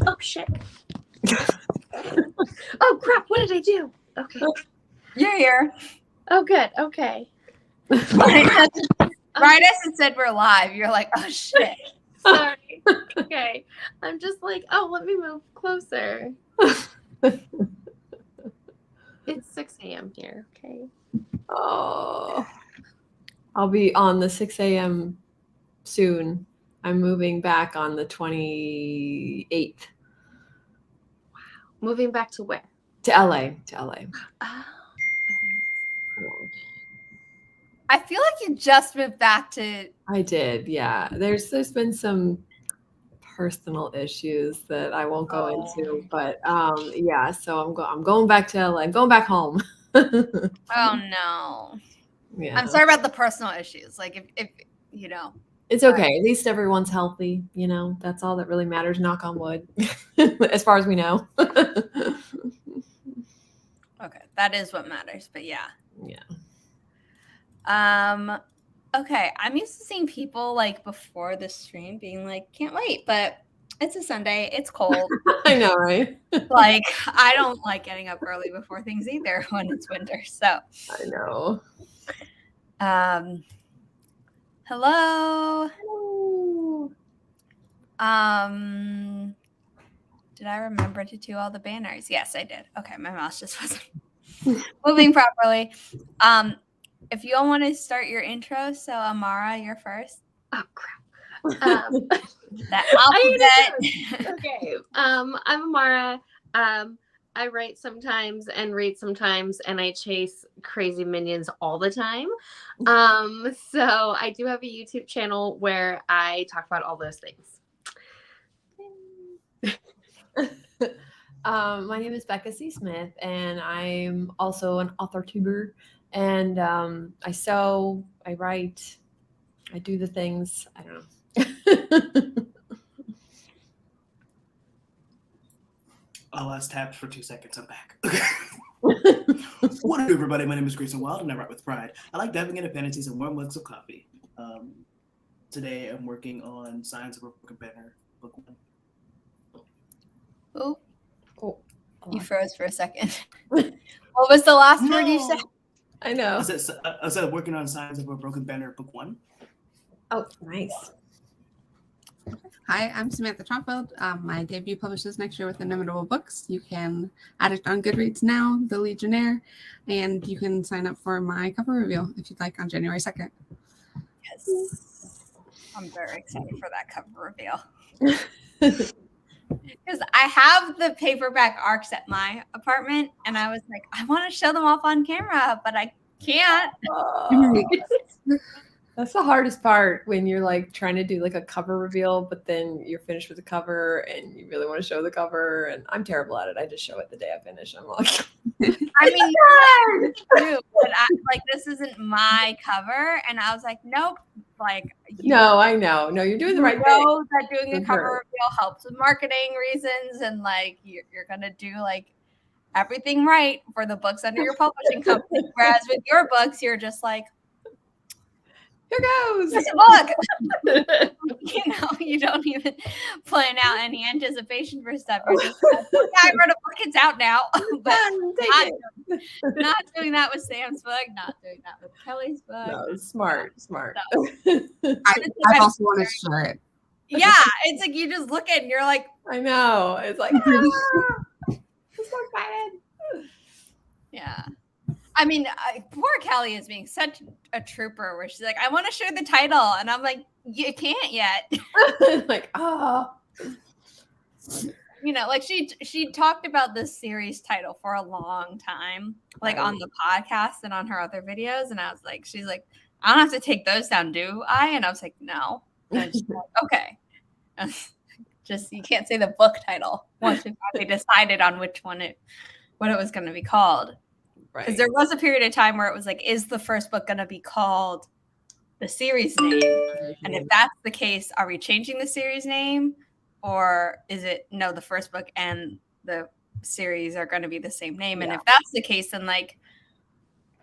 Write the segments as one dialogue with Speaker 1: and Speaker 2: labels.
Speaker 1: Oh, shit. Oh, crap. What did I do? Okay.
Speaker 2: You're here.
Speaker 1: Oh, good. Okay.
Speaker 2: Right as it said we're live, you're like, oh, shit.
Speaker 1: Sorry. Okay. I'm just like, oh, let me move closer. It's 6 a.m. here. Okay.
Speaker 3: Oh, I'll be on the 6 a.m. soon. I'm moving back on the 28th.
Speaker 1: Wow. Moving back to where?
Speaker 3: To LA.
Speaker 1: Oh.
Speaker 2: I feel like you just moved back to.
Speaker 3: I did, yeah. There's been some personal issues that I won't go into, but yeah. So I'm going back to LA. I'm going back home.
Speaker 2: Oh no.
Speaker 3: Yeah.
Speaker 2: I'm sorry about the personal issues. Like if you know.
Speaker 3: It's okay. At least everyone's healthy. You know, that's all that really matters. Knock on wood, as far as we know.
Speaker 2: Okay, that is what matters. But yeah.
Speaker 3: Yeah.
Speaker 2: Okay, I'm used to seeing people like before the stream being like, can't wait, but it's a Sunday, it's cold.
Speaker 3: I know, right?
Speaker 2: Like, I don't like getting up early before things either when it's winter. So
Speaker 3: I know.
Speaker 2: Hello.
Speaker 3: Hello.
Speaker 2: Did I remember to do all the banners? Yes, I did. Okay, my mouse just wasn't moving properly. If you all want to start your intro, so Amara, you're first.
Speaker 1: Oh, crap.
Speaker 2: That alphabet.
Speaker 1: Okay. I'm Amara. I write sometimes and read sometimes, and I chase crazy minions all the time. So I do have a YouTube channel where I talk about all those things.
Speaker 3: My name is Becca C. Smith, and I'm also an AuthorTuber. And I sew, I write, I do the things. I don't know.
Speaker 4: I'll last tap for 2 seconds. I'm back. What up, everybody? My name is Grayson Wild, and I write with pride. I like diving into fantasies and warm mugs of coffee. Today, I'm working on Signs of a Broken Banner, book 1.
Speaker 2: Oh, you froze for a second. What was the last word you said?
Speaker 3: I know.
Speaker 4: I said working on Signs of a Broken Banner, book 1.
Speaker 3: Oh, nice.
Speaker 5: Hi, I'm Samantha Trotfield. My debut publishes next year with Inimitable Books. You can add it on Goodreads now, The Legionnaire, and you can sign up for my cover reveal if you'd like on January 2nd.
Speaker 2: Yes. I'm very excited for that cover reveal. Because I have the paperback arcs at my apartment, and I was like, I want to show them off on camera, but I can't.
Speaker 3: That's the hardest part when you're like trying to do like a cover reveal, but then you're finished with the cover and you really want to show the cover. And I'm terrible at it. I just show it the day I finish. I'm like,
Speaker 2: I mean, but this isn't my cover. And I was like, nope. Like,
Speaker 3: no, I know. No, you're doing the right thing.
Speaker 2: That doing a cover reveal helps with marketing reasons. And like, you're going to do like everything right for the books under your publishing company. Whereas with your books, you're just like,
Speaker 3: here goes.
Speaker 2: It's a book. You don't even plan out any anticipation for stuff. You're just like, I wrote a book, it's out now. But not doing that with Sam's book, not doing that with Kelly's book.
Speaker 3: No, smart.
Speaker 5: I also want to share it.
Speaker 2: Yeah, it's like you just look at it and you're like,
Speaker 3: I know. It's like, I'm so excited.
Speaker 2: Yeah. I mean, poor Kelly is being such a trooper where she's like, I want to share the title. And I'm like, you can't yet.
Speaker 3: Like, oh.
Speaker 2: You know, like she talked about this series title for a long time, like on the podcast and on her other videos. And I was like, she's like, I don't have to take those down, do I? And I was like, no. And she's like, okay. Just, you can't say the book title once we finally decided on what it was going to be called. Right. Because there was a period of time where it was like, is the first book going to be called the series name? And if that's the case, are we changing the series name? Or is it, no, the first book and the series are going to be the same name? Yeah. And if that's the case, then like,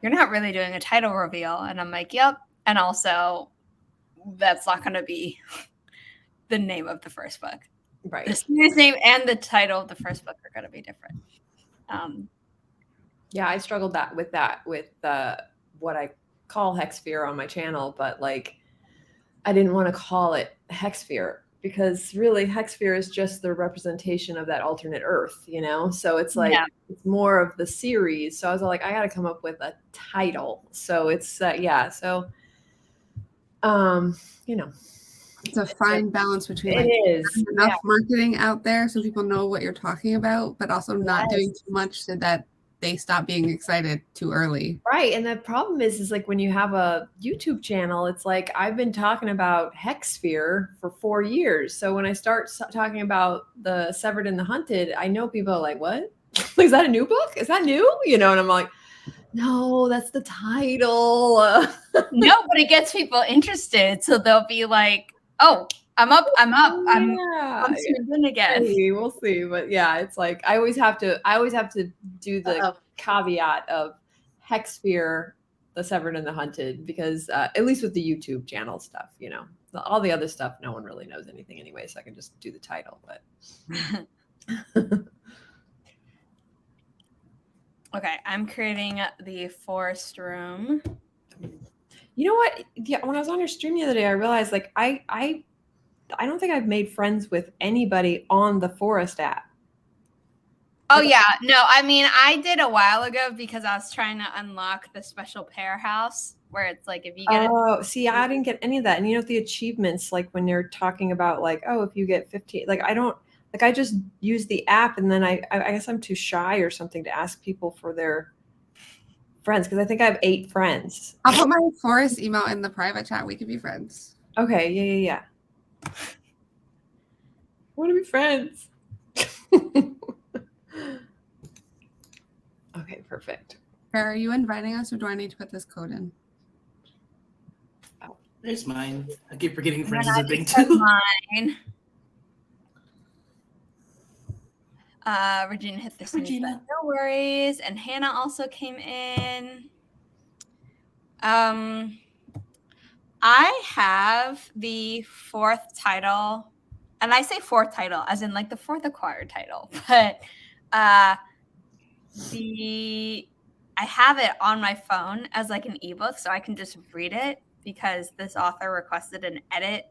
Speaker 2: you're not really doing a title reveal. And I'm like, yep. And also, that's not going to be the name of the first book.
Speaker 3: Right.
Speaker 2: The series name and the title of the first book are going to be different.
Speaker 3: Yeah, I struggled with what I call Hexfear on my channel, but like I didn't want to call it Hexfear because really Hexfear is just the representation of that alternate Earth, you know? So it's like it's more of the series. So I was like, I got to come up with a title. So it's you know,
Speaker 5: it's a fine balance between like enough marketing out there so people know what you're talking about, but also not doing too much so that they stop being excited too early.
Speaker 3: Right. And the problem is like when you have a YouTube channel, it's like I've been talking about Hexfear for 4 years. So when I start talking about the Severed and the Hunted, I know people are like, what? Is that a new book? Is that new? You know, and I'm like, no, that's the title.
Speaker 2: No, but it gets people interested. So they'll be like, oh, I'm up. I'm tuned in again.
Speaker 3: We'll see. But yeah, it's like I always have to do the caveat of Hexfear, the Severed and the Hunted, because at least with the YouTube channel stuff, you know, all the other stuff, no one really knows anything anyway, so I can just do the title. But
Speaker 2: okay, I'm creating the forest room.
Speaker 3: You know what? Yeah, when I was on your stream the other day, I realized like I don't think I've made friends with anybody on the Forest app.
Speaker 2: Oh, yeah. No, I mean, I did a while ago because I was trying to unlock the special pair house where it's like if you get
Speaker 3: see, I didn't get any of that. And you know, the achievements, like when they're talking about like, oh, if you get 15, like I just use the app and then I guess I'm too shy or something to ask people for their friends because I think I have 8 friends.
Speaker 5: I'll put my Forest email in the private chat. We could be friends.
Speaker 3: Okay. Yeah. I want to be friends. Okay, perfect.
Speaker 5: Are you inviting us or do I need to put this code in?
Speaker 4: Oh, there's mine. I keep forgetting friends is a thing too.
Speaker 2: Mine. Regina hit this. Regina. No worries. And Hannah also came in. I have the 4th title, and I say 4th title as in like the 4th acquired title, but I have it on my phone as like an ebook, so I can just read it because this author requested an edit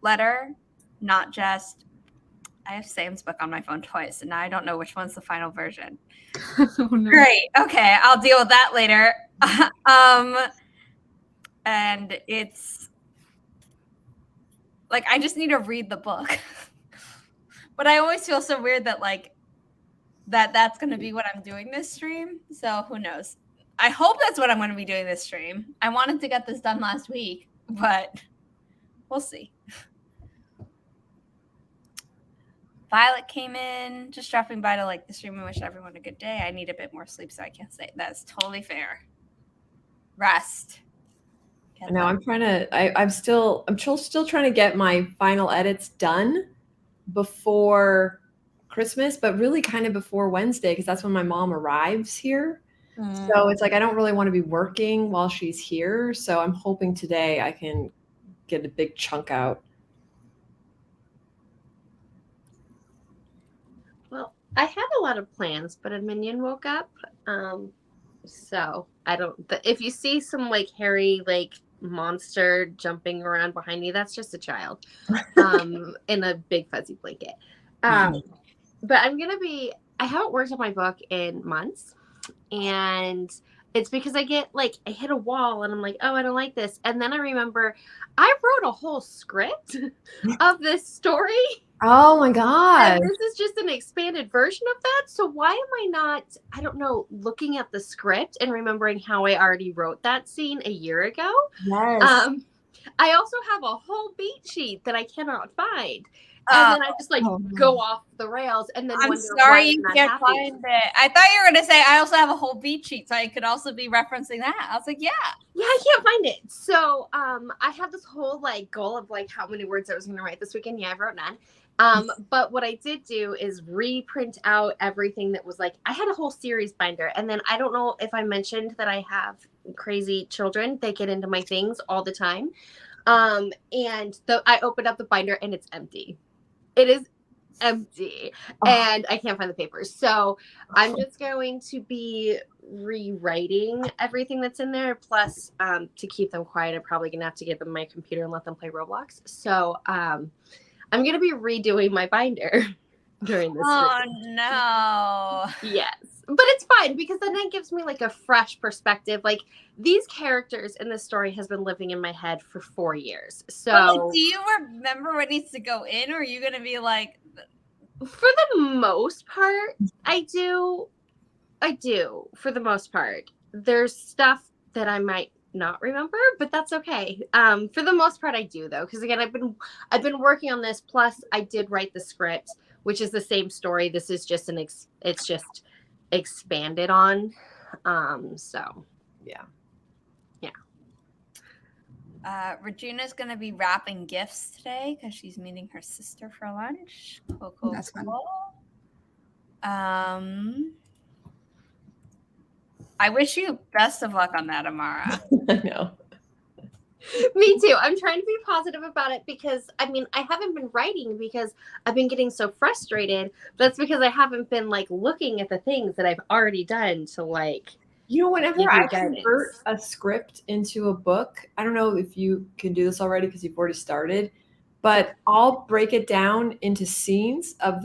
Speaker 2: letter, not just. I have Sam's book on my phone twice, and now I don't know which one's the final version. Oh, no. Great. Okay, I'll deal with that later. And it's like I just need to read the book. But I always feel so weird that like that's going to be what I'm doing this stream. So who knows? I hope that's what I'm going to be doing this stream. I wanted to get this done last week, but we'll see. Violet came in, just dropping by to like the stream and wish everyone a good day. I need a bit more sleep, so I can't say that's totally fair. Rest.
Speaker 3: No, I'm still trying to get my final edits done before Christmas, but really kind of before Wednesday because that's when my mom arrives here. So it's like I don't really want to be working while she's here. So I'm hoping today I can get a big chunk out.
Speaker 1: Well, I had a lot of plans, but a minion woke up. So I don't. If you see some like hairy like monster jumping around behind me, that's just a child, in a big fuzzy blanket. But I haven't worked on my book in months, and it's because I hit a wall and I'm like, oh, I don't like this, and then I remember I wrote a whole script of this story.
Speaker 3: Oh my God.
Speaker 1: And this is just an expanded version of that. So why am I not, I don't know, looking at the script and remembering how I already wrote that scene a year ago?
Speaker 3: Yes.
Speaker 1: I also have a whole beat sheet that I cannot find. And then I just go off the rails and then
Speaker 2: I'm sorry you can't find it. I thought you were going to say I also have a whole beat sheet, so I could also be referencing that. I was like, yeah,
Speaker 1: I can't find it. So I had this whole like goal of like how many words I was going to write this weekend. Yeah, I wrote none. But what I did do is reprint out everything that was like, I had a whole series binder. And then I don't know if I mentioned that I have crazy children. They get into my things all the time. I opened up the binder and it's empty. It is empty,
Speaker 3: Oh.
Speaker 1: and I can't find the papers. So I'm just going to be rewriting everything that's in there. Plus, to keep them quiet, I'm probably gonna have to give them my computer and let them play Roblox. So I'm gonna be redoing my binder during this.
Speaker 2: Oh no.
Speaker 1: Yes, but it's fine because then it gives me like a fresh perspective. Like these characters in this story has been living in my head for 4 years. So
Speaker 2: But, like, do you remember what needs to go in, or are you gonna be like?
Speaker 1: For the most part, I do. For the most part, there's stuff that I might not remember, but that's okay. For the most part, I do though, because again, I've been working on this. Plus, I did write the script, which is the same story. This is just it's just expanded on. So
Speaker 3: Yeah.
Speaker 2: Regina's gonna be wrapping gifts today because she's meeting her sister for lunch. Cool.
Speaker 5: That's fun.
Speaker 2: I wish you best of luck on that, Amara.
Speaker 3: I know.
Speaker 1: Me too. I'm trying to be positive about it because I mean I haven't been writing because I've been getting so frustrated. That's because I haven't been like looking at the things that I've already done to like.
Speaker 3: Whenever
Speaker 1: Give you
Speaker 3: I
Speaker 1: guidance.
Speaker 3: convert a script into a book, I don't know if you can do this already because you've already started, but I'll break it down into scenes of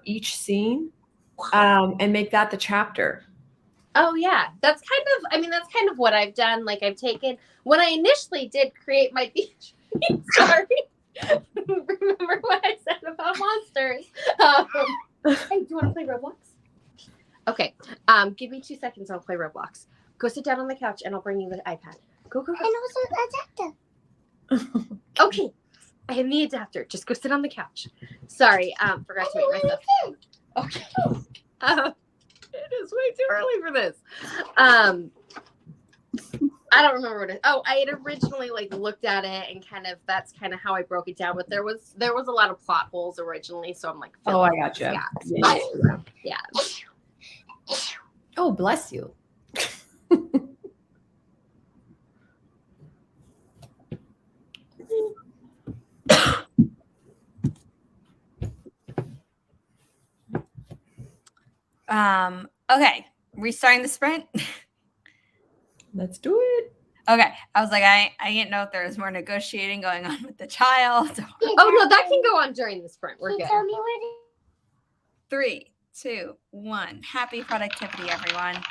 Speaker 3: each scene, and make that the chapter.
Speaker 1: Oh yeah, that's kind of what I've done. Like I've taken when I initially did create my beach. Sorry, remember what I said about monsters? Hey, do you want to play Roblox? Okay. Give me 2 seconds. I'll play Roblox. Go sit down on the couch, and I'll bring you the iPad. Go.
Speaker 6: And also adapter.
Speaker 1: Okay. I have the adapter. Just go sit on the couch. Sorry. Forgot to make myself. Okay. It is way too early for this. I don't remember what it. Oh, I had originally like looked at it and that's kind of how I broke it down. But there was a lot of plot holes originally, so I'm like,
Speaker 3: Oh, I gotcha.
Speaker 1: Yeah.
Speaker 3: Oh, bless you.
Speaker 2: Okay, restarting the sprint.
Speaker 3: Let's do it.
Speaker 2: Okay, I was like, I didn't know if there was more negotiating going on with the child.
Speaker 1: Oh no, that can go on during the sprint. We're
Speaker 6: Can you
Speaker 1: good.
Speaker 6: tell me where to
Speaker 2: 3, 2, 1. Happy productivity, everyone.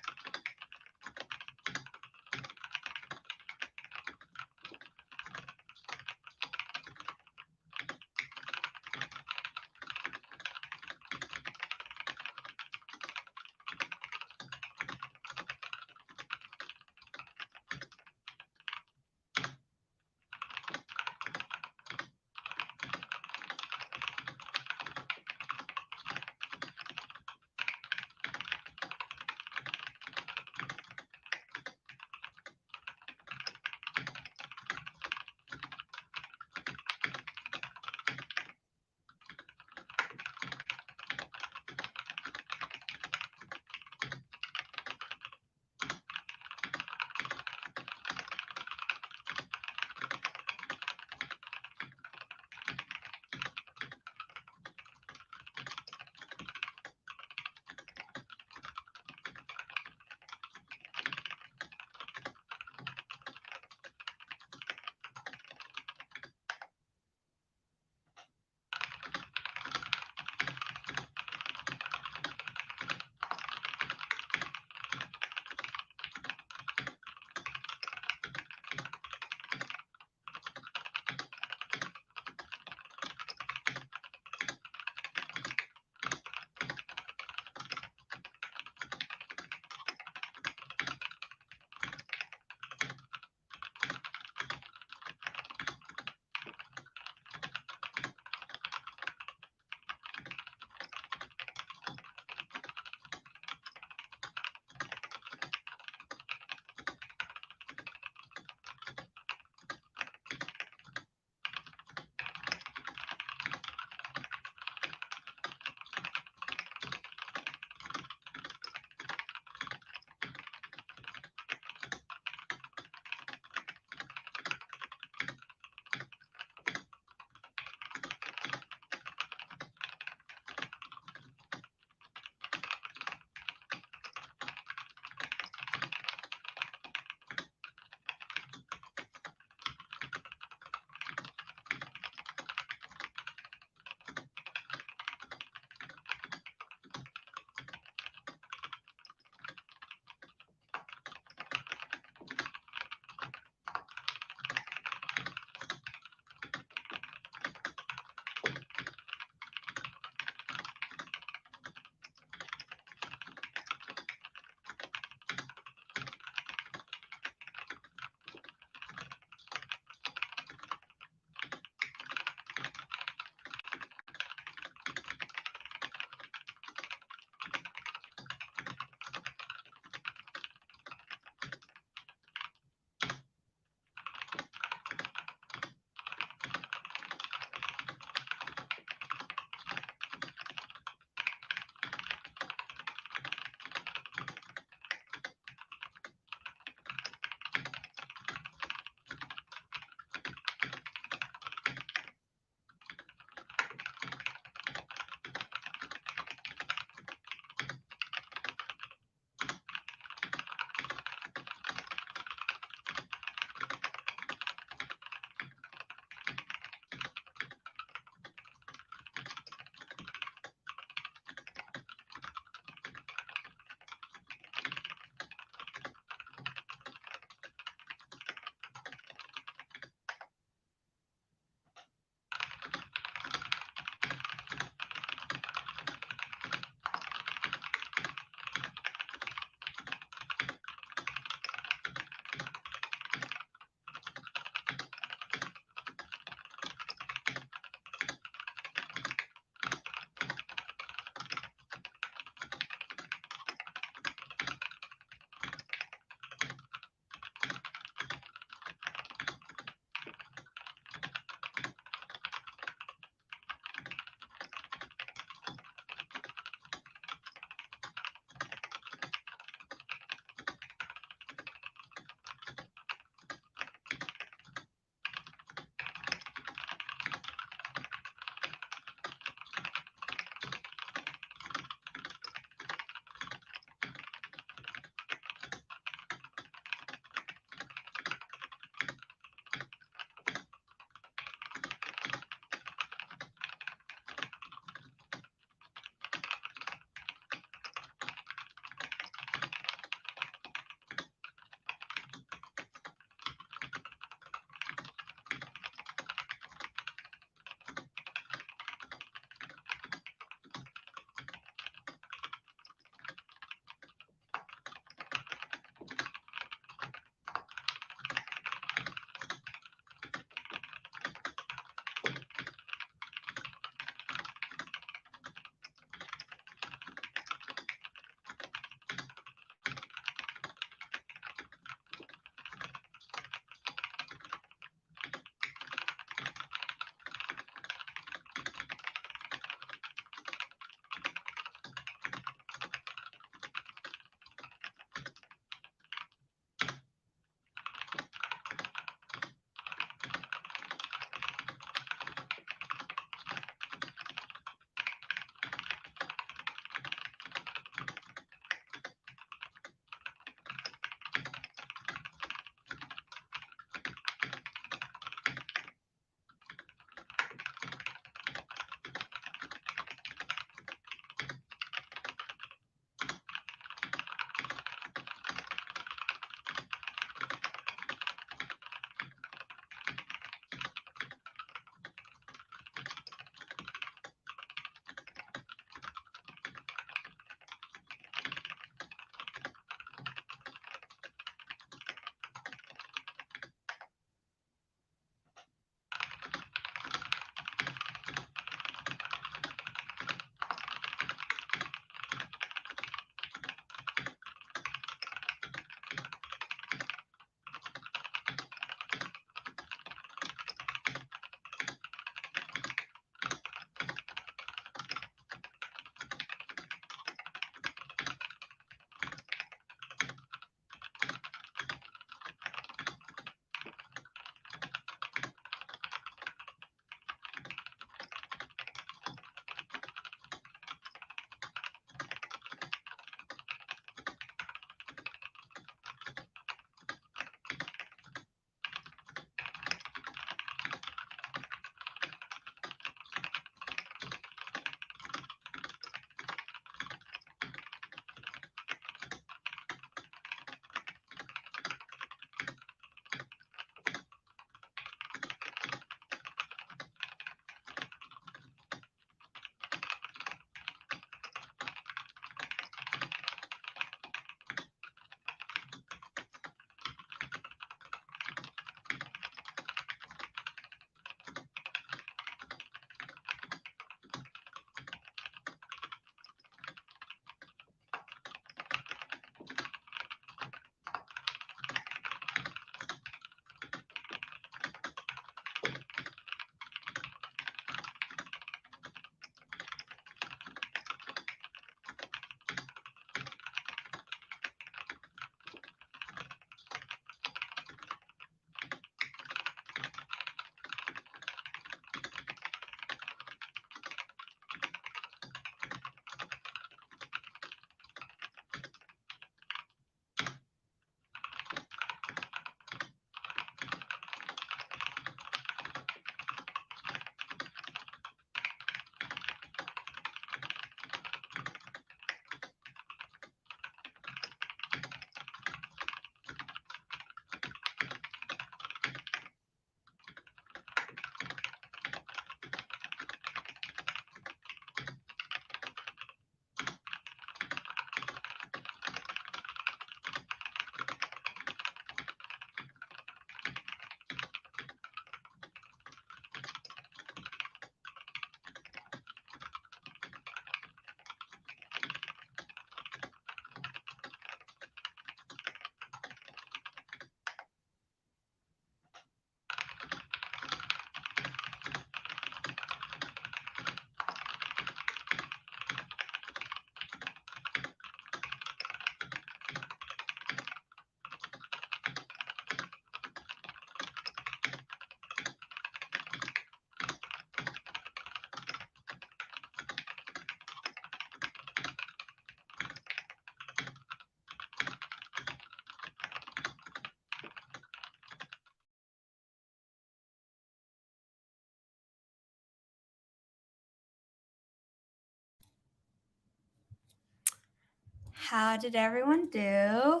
Speaker 2: how did everyone do?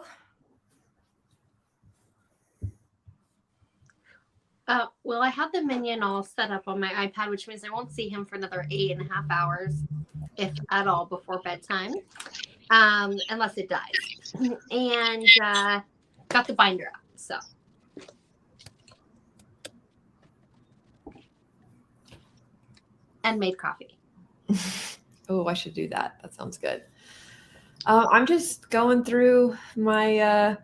Speaker 1: Well, I have the minion all set up on my iPad, which means I won't see him for another 8.5 hours, if at all, before bedtime, unless it dies. And got the binder up, so. And made coffee.
Speaker 3: Oh, I should do that. That sounds good. I'm just going through my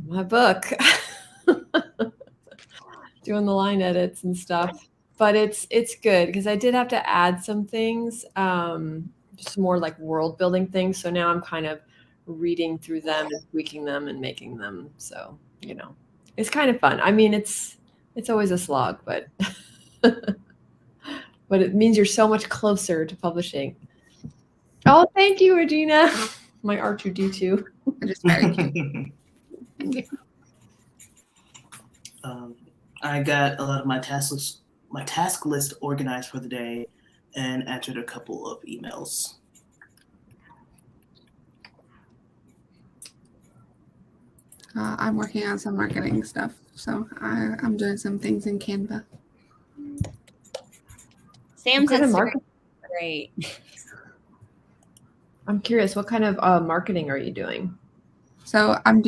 Speaker 3: my book. Doing the line edits and stuff, but it's good because I did have to add some things, just more like world building things. So now I'm kind of reading through them and tweaking them and making them. So, you know, it's kind of fun. I mean, it's always a slog, but but it means you're so much closer to publishing. Oh, thank you, Regina. My R2D2.
Speaker 5: Just very cute. Thank you.
Speaker 4: I got a lot of my task list organized for the day and answered a couple of emails.
Speaker 5: I'm working on some marketing stuff, so I'm doing some things in Canva.
Speaker 2: Sam's
Speaker 3: What kind of
Speaker 2: Instagram is great.
Speaker 3: I'm curious, what kind of marketing are you doing?
Speaker 5: So I'm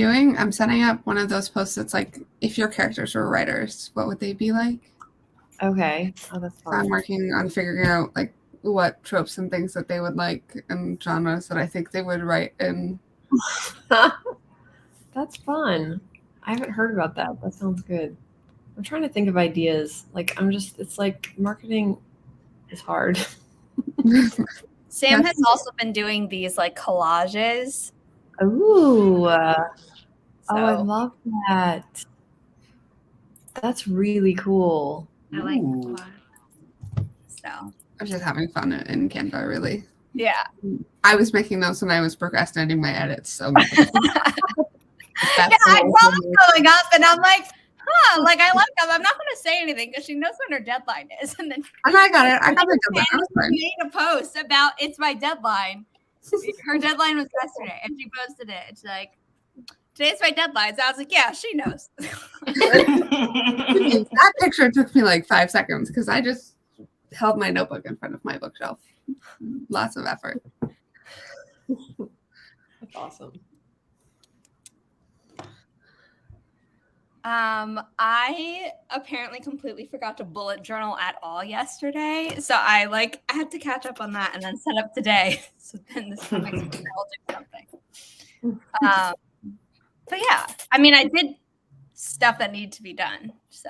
Speaker 5: setting up one of those posts that's like, if your characters were writers, what would they be like?
Speaker 3: Okay. Oh, that's
Speaker 5: So I'm
Speaker 3: fun.
Speaker 5: working on figuring out like what tropes and things that they would like and genres that I think they would write in.
Speaker 3: That's fun. I haven't heard about that. That sounds good. I'm trying to think of ideas. Like it's like marketing is hard.
Speaker 2: Sam has also been doing these like collages.
Speaker 3: Ooh. Oh, I
Speaker 2: So
Speaker 3: love that. That's really cool.
Speaker 1: I like it a
Speaker 4: Ooh.
Speaker 1: lot.
Speaker 2: so
Speaker 5: I'm just having fun in Canva, really.
Speaker 2: yeah.
Speaker 5: I was making those when I was procrastinating my edits. So
Speaker 2: Yeah, I saw them going up and I'm like, like I like them. I'm not going to say anything because she knows when her deadline is. And then
Speaker 5: and I got it. I got the deadline. I was fine.
Speaker 2: made a post about it's my deadline. Her deadline was yesterday and she posted it. It's like, today's my deadline. So I was like, yeah, she knows.
Speaker 5: That picture took me like 5 seconds because I just held my notebook in front of my bookshelf. Lots of effort.
Speaker 3: That's awesome.
Speaker 2: I apparently completely forgot to bullet journal at all yesterday. So I had to catch up on that and then set up today. So then this time I'll do something. But yeah, I mean, I did stuff that needed to be done. So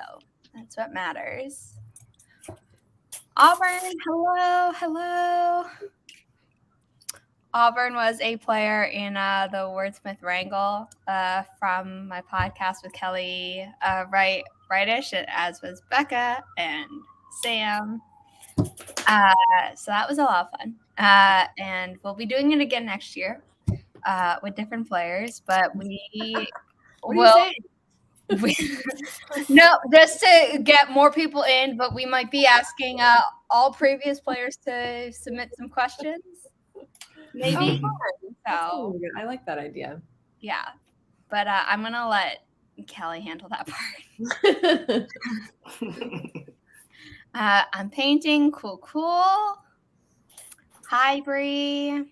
Speaker 2: that's what matters. Auburn, hello. Auburn was a player in the Wordsmith Wrangle from my podcast with Kelly Wrightish, as was Becca and Sam. So that was a lot of fun. And we'll be doing it again next year with different players, but we will. No, just to get more people in, but we might be asking all previous players to submit some questions. Maybe. So
Speaker 3: I like that idea.
Speaker 2: yeah, but I'm gonna let Kelly handle that part. I'm painting. Cool. Hi, Bree.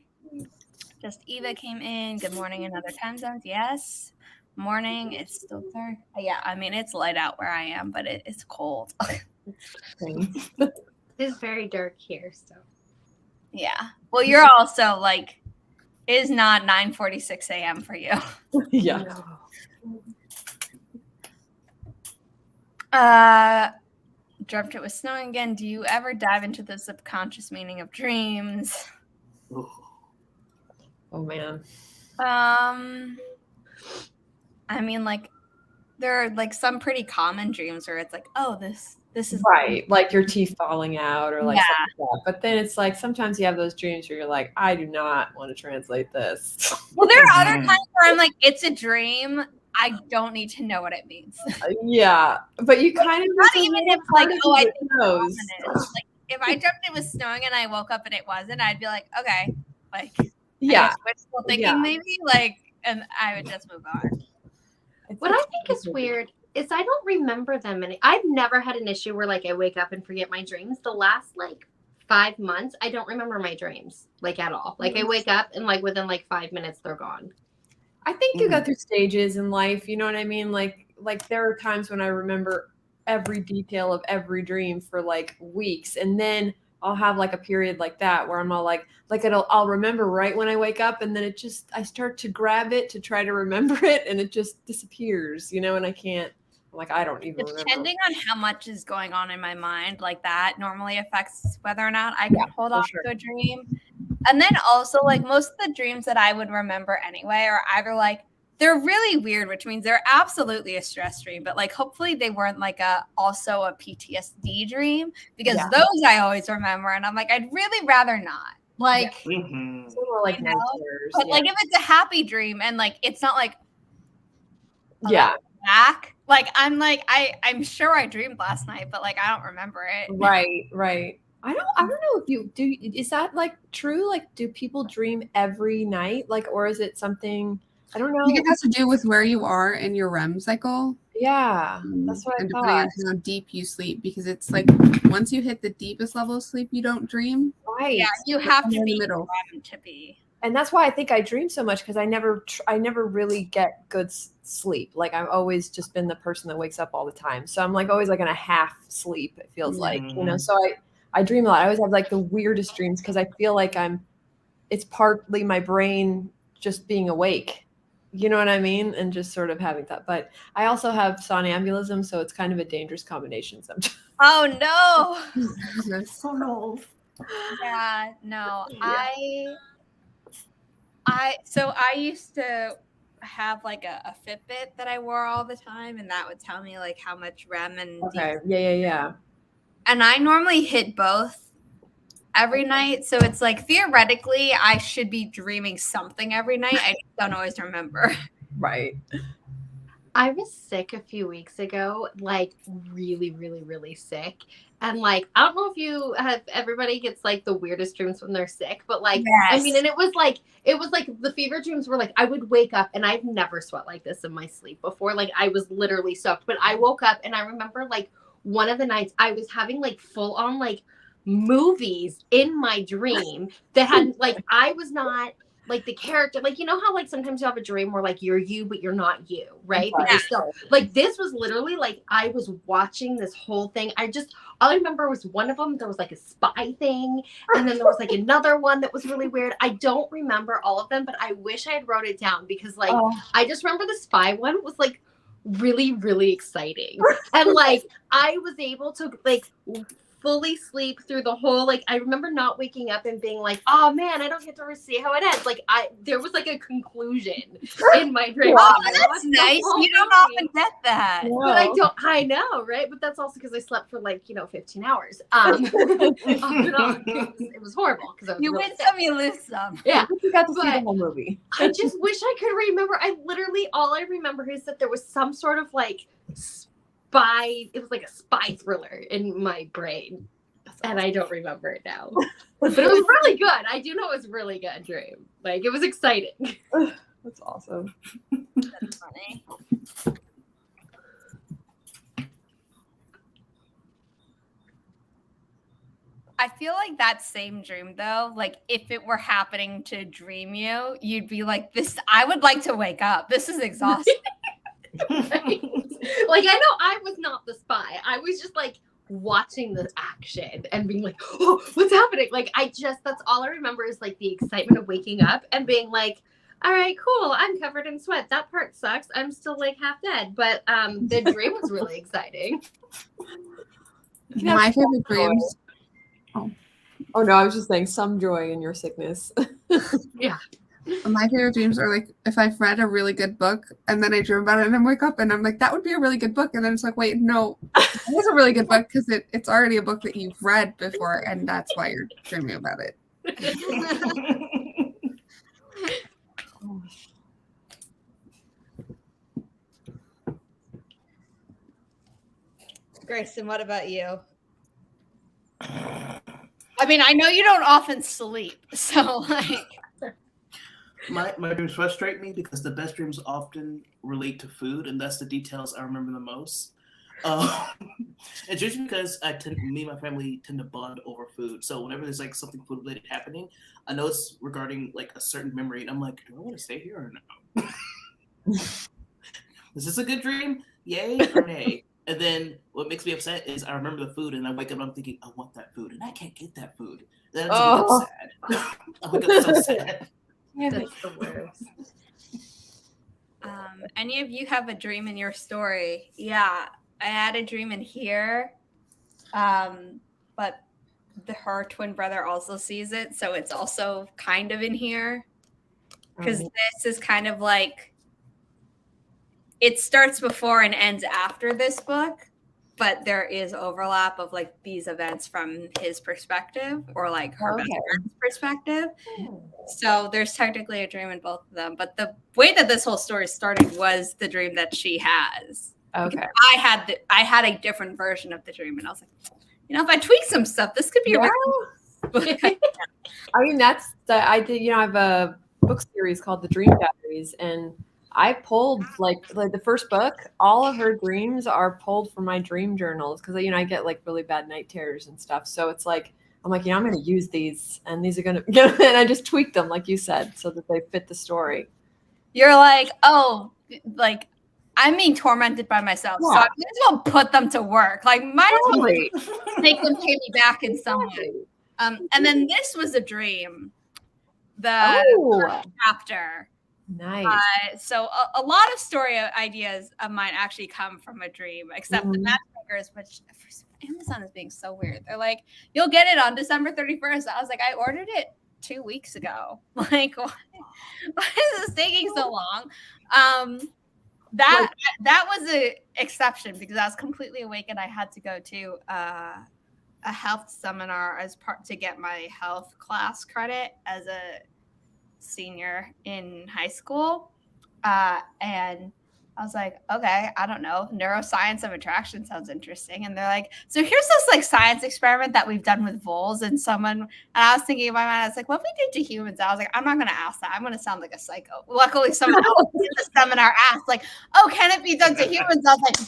Speaker 2: Just Eva came in. Good morning in other time zones. Yes. Morning. It's still dark. Yeah, I mean, it's light out where I am, but it's cold.
Speaker 1: It is very dark here, so.
Speaker 2: Yeah. Well, you're also like, it is not 9:46 a.m. for you.
Speaker 3: Yeah.
Speaker 2: Dreamt it was snowing again. Do you ever dive into the subconscious meaning of dreams?
Speaker 3: Oh man.
Speaker 2: I mean, like, there are like some pretty common dreams where it's like, oh, this is
Speaker 3: Right, like your teeth falling out or like
Speaker 2: Yeah.
Speaker 3: something like that. But then it's like sometimes you have those dreams where you're like, I do not want to translate this.
Speaker 2: Well, there are other times where I'm like, it's a dream. I don't need to know what it means.
Speaker 3: Yeah, but you kind of
Speaker 2: Not even if like, oh, I think
Speaker 3: knows.
Speaker 2: it's like if I dreamt it was snowing and I woke up and it wasn't, I'd be like, okay, like
Speaker 3: Yeah.
Speaker 2: Wishful thinking, maybe. Like, and I would just move on.
Speaker 1: What I think is weird is I don't remember them. And I've never had an issue where like I wake up and forget my dreams. The last like 5 months, I don't remember my dreams like at all. Like I wake up and like within like 5 minutes, they're gone.
Speaker 3: I think you go through stages in life. You know what I mean? Like there are times when I remember every detail of every dream for like weeks. And then I'll have like a period like that where I'm all like I'll remember right when I wake up, and then I start to grab it to try to remember it, and it just disappears, you know, and I can't, like, I don't even remember.
Speaker 2: Depending on how much is going on in my mind, like that normally affects whether or not I can hold on to a dream. And then also, like, most of the dreams that I would remember anyway are either like, they're really weird, which means they're absolutely a stress dream, but like hopefully they weren't like also a PTSD dream, because those I always remember, and I'm like, I'd really rather not. Like,
Speaker 3: it's more like nightmares.
Speaker 2: But like if it's a happy dream and like it's not like back, like I'm sure I dreamed last night, but like I don't remember it.
Speaker 3: Right. I don't know if you do. Is that like true? Like, do people dream every night? Like, or is it something? I don't know.
Speaker 5: I think it has to do with where you are in your REM cycle.
Speaker 3: Yeah, that's what I thought.
Speaker 5: Depending on how deep you sleep, because it's like once you hit the deepest level of sleep, you don't dream.
Speaker 3: Right.
Speaker 2: Yeah, you have to be
Speaker 5: in the middle.
Speaker 2: to be.
Speaker 3: And that's why I think I dream so much, because I never really get good sleep. Like, I've always just been the person that wakes up all the time. So I'm like always like in a half sleep, it feels like, you know. So I dream a lot. I always have like the weirdest dreams because I feel like it's partly my brain just being awake. You know what I mean? And just sort of having that. But I also have somnambulism, so it's kind of a dangerous combination sometimes.
Speaker 2: Oh no.
Speaker 4: Oh no.
Speaker 2: Yeah, no.
Speaker 3: Yeah.
Speaker 2: I used to have like a Fitbit that I wore all the time, and that would tell me like how much REM and
Speaker 3: Yeah.
Speaker 2: And I normally hit both every night, so it's like theoretically I should be dreaming something every night. I just don't always remember.
Speaker 3: Right.
Speaker 1: I was sick a few weeks ago, like really, really, really sick. And like, I don't know if everybody gets like the weirdest dreams when they're sick, but like, I mean, and it was like the fever dreams were like, I would wake up, and I've never sweat like this in my sleep before. Like, I was literally soaked, but I woke up and I remember like one of the nights I was having like full on like movies in my dream that had like, I was not like the character, like, you know how like sometimes you have a dream where like you're you but you're not you, right? But you're still like, this was literally like I was watching this whole thing. All I remember was one of them, there was like a spy thing, and then there was like another one that was really weird. I don't remember all of them, but I wish I had wrote it down, because like I just remember the spy one was like really, really exciting. And like I was able to like fully sleep through the whole, like, I remember not waking up and being like, oh man, I don't get to see how it ends. Like, there was like a conclusion in my dream.
Speaker 2: Oh, that's nice. You don't often get that.
Speaker 3: No.
Speaker 1: But I know, right? But that's also because I slept for like, 15 hours. Off and on. It was horrible because you
Speaker 2: win some, you lose some.
Speaker 1: Yeah.
Speaker 3: You got to see the whole movie.
Speaker 1: I just wish I could remember. All I remember is that there was some sort of like it was like a spy thriller in my brain, and I don't remember it now. But it was really good. I do know it was a really good dream. Like, it was exciting.
Speaker 3: That's awesome.
Speaker 2: That's funny. I feel like that same dream though, like if it were happening to dream you, you'd be like, this, I would like to wake up. This is exhausting.
Speaker 1: Right? Like, I know I was not the spy. I was just like watching the action and being like, oh, what's happening? Like, that's all I remember is like the excitement of waking up and being like, all right, cool, I'm covered in sweat. That part sucks. I'm still like half dead. But the dream was really exciting.
Speaker 5: My favorite dreams.
Speaker 3: Oh no, I was just saying, some joy in your sickness.
Speaker 1: Yeah.
Speaker 5: My favorite dreams are like if I've read a really good book and then I dream about it and I wake up and I'm like, that would be a really good book. And then it's like, wait, no, it was a really good book because it's already a book that you've read before, and that's why you're dreaming about it.
Speaker 2: Grayson, what about you? I mean, I know you don't often sleep, so like.
Speaker 4: My dreams frustrate me because the best dreams often relate to food, and that's the details I remember the most. Um, and just because me and my family tend to bond over food, so whenever there's like something food related happening, I know it's regarding like a certain memory, and I'm like, do I want to stay here or no? Is this a good dream? Yay or nay? And then what makes me upset is I remember the food, and I wake up and I'm thinking, I want that food, and I can't get that food. Then I just wake up sad. I wake up so sad.
Speaker 1: That's the worst.
Speaker 2: Any of you have a dream in your story? Yeah, I had a dream in here, but her twin brother also sees it, so it's also kind of in here. Because this is kind of like, it starts before and ends after this book, but there is overlap of like these events from his perspective or like her best friend's perspective. So there's technically a dream in both of them. But the way that this whole story started was the dream that she has.
Speaker 3: Okay.
Speaker 2: I had a different version of the dream, and I was like, if I tweak some stuff, this could be a book.
Speaker 3: I mean, I did, I have a book series called The Dream Diaries, and I pulled like the first book, all of her dreams are pulled from my dream journals because I get like really bad night terrors and stuff. So it's like I'm like, I'm going to use these, and these are going to, and I just tweaked them like you said, so that they fit the story.
Speaker 2: You're like, oh, like I'm being tormented by myself, so I might as well put them to work. Like, might as well make them pay me back in some way. And then this was a dream. The chapter.
Speaker 3: Nice.
Speaker 2: So a lot of story ideas of mine actually come from a dream, except the matchmakers, which Amazon is being so weird. They're like, you'll get it on December 31st. I was like, I ordered it 2 weeks ago. Like, why is this taking so long? That was an exception because I was completely awake and I had to go to a health seminar as part to get my health class credit as a senior in high school, and I was like, okay, I don't know, neuroscience of attraction sounds interesting. And they're like, so here's this like science experiment that we've done with voles, and I was thinking in my mind, I was like, what if we did to humans? I was like, I'm not gonna ask that, I'm gonna sound like a psycho. Luckily someone else in the seminar asked like, oh, can it be done to humans? I was like,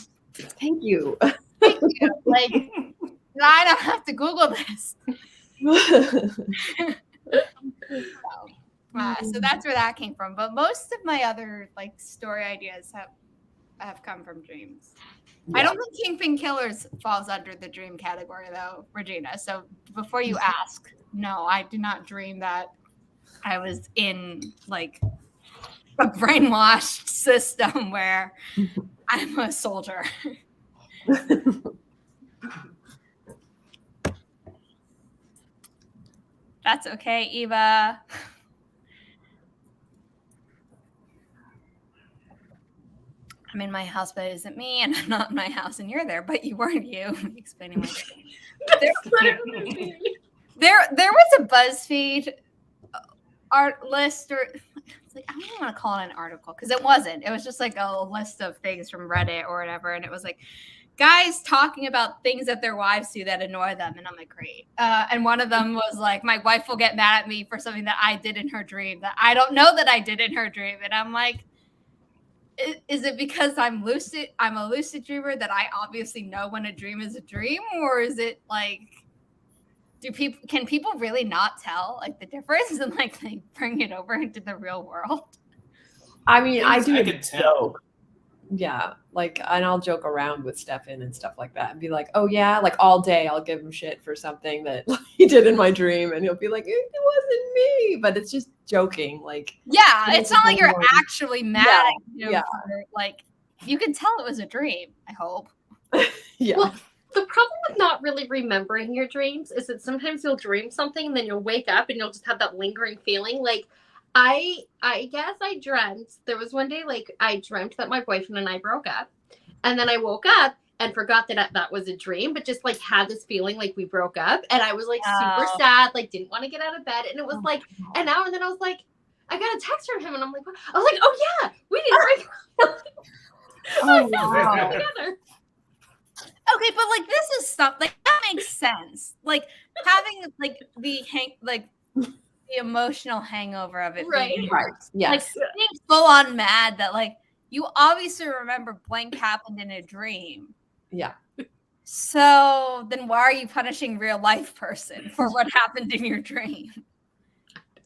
Speaker 3: thank you.
Speaker 2: Like, I don't have to Google this. So that's where that came from. But most of my other like story ideas have come from dreams. Yeah. I don't think Kingpin Killers falls under the dream category though, Regina. So before you ask, no, I did not dream that I was in like a brainwashed system where I'm a soldier. That's okay, Eva. I'm in my house, but it isn't me, and I'm not in my house, and you're there, but you weren't you. Explaining my there was a BuzzFeed art list, or it's like, I don't even want to call it an article because it wasn't. It was just like a list of things from Reddit or whatever, and it was like guys talking about things that their wives do that annoy them, and I'm like, great. And one of them was like, my wife will get mad at me for something that I did in her dream that I don't know that I did in her dream, and I'm like, is it because I'm a lucid dreamer that I obviously know when a dream is a dream, or is it like, can people really not tell like the difference and like they bring it over into the real world?
Speaker 3: I mean, I
Speaker 4: could tell.
Speaker 3: Yeah, like, and I'll joke around with Stefan and stuff like that and be like, oh yeah, like all day I'll give him shit for something that he did in my dream, and he'll be like, it wasn't me, but it's just joking. Like,
Speaker 2: yeah, it's not like you're actually mad at him for, like, you can tell it was a dream, I hope.
Speaker 3: Yeah.
Speaker 1: Well, the problem with not really remembering your dreams is that sometimes you'll dream something and then you'll wake up and you'll just have that lingering feeling. Like, I guess I dreamt, there was one day, like, I dreamt that my boyfriend and I broke up, and then I woke up and forgot that that was a dream, but just, like, had this feeling like we broke up, and I was, like, super sad, like, didn't want to get out of bed, and it was, like, an hour, and then I was, like, I got a text from him, and I'm like, what? I was like, oh, yeah, we didn't break up.
Speaker 3: Oh, wow.
Speaker 1: Together.
Speaker 2: Okay, but, like, this is stuff, like, that makes sense. Like, having, like, the the emotional hangover of it.
Speaker 1: Right.
Speaker 2: Being
Speaker 3: Right. Yes.
Speaker 2: Like being full on mad that like you obviously remember blank happened in a dream.
Speaker 3: Yeah.
Speaker 2: So then why are you punishing real life person for what happened in your dream?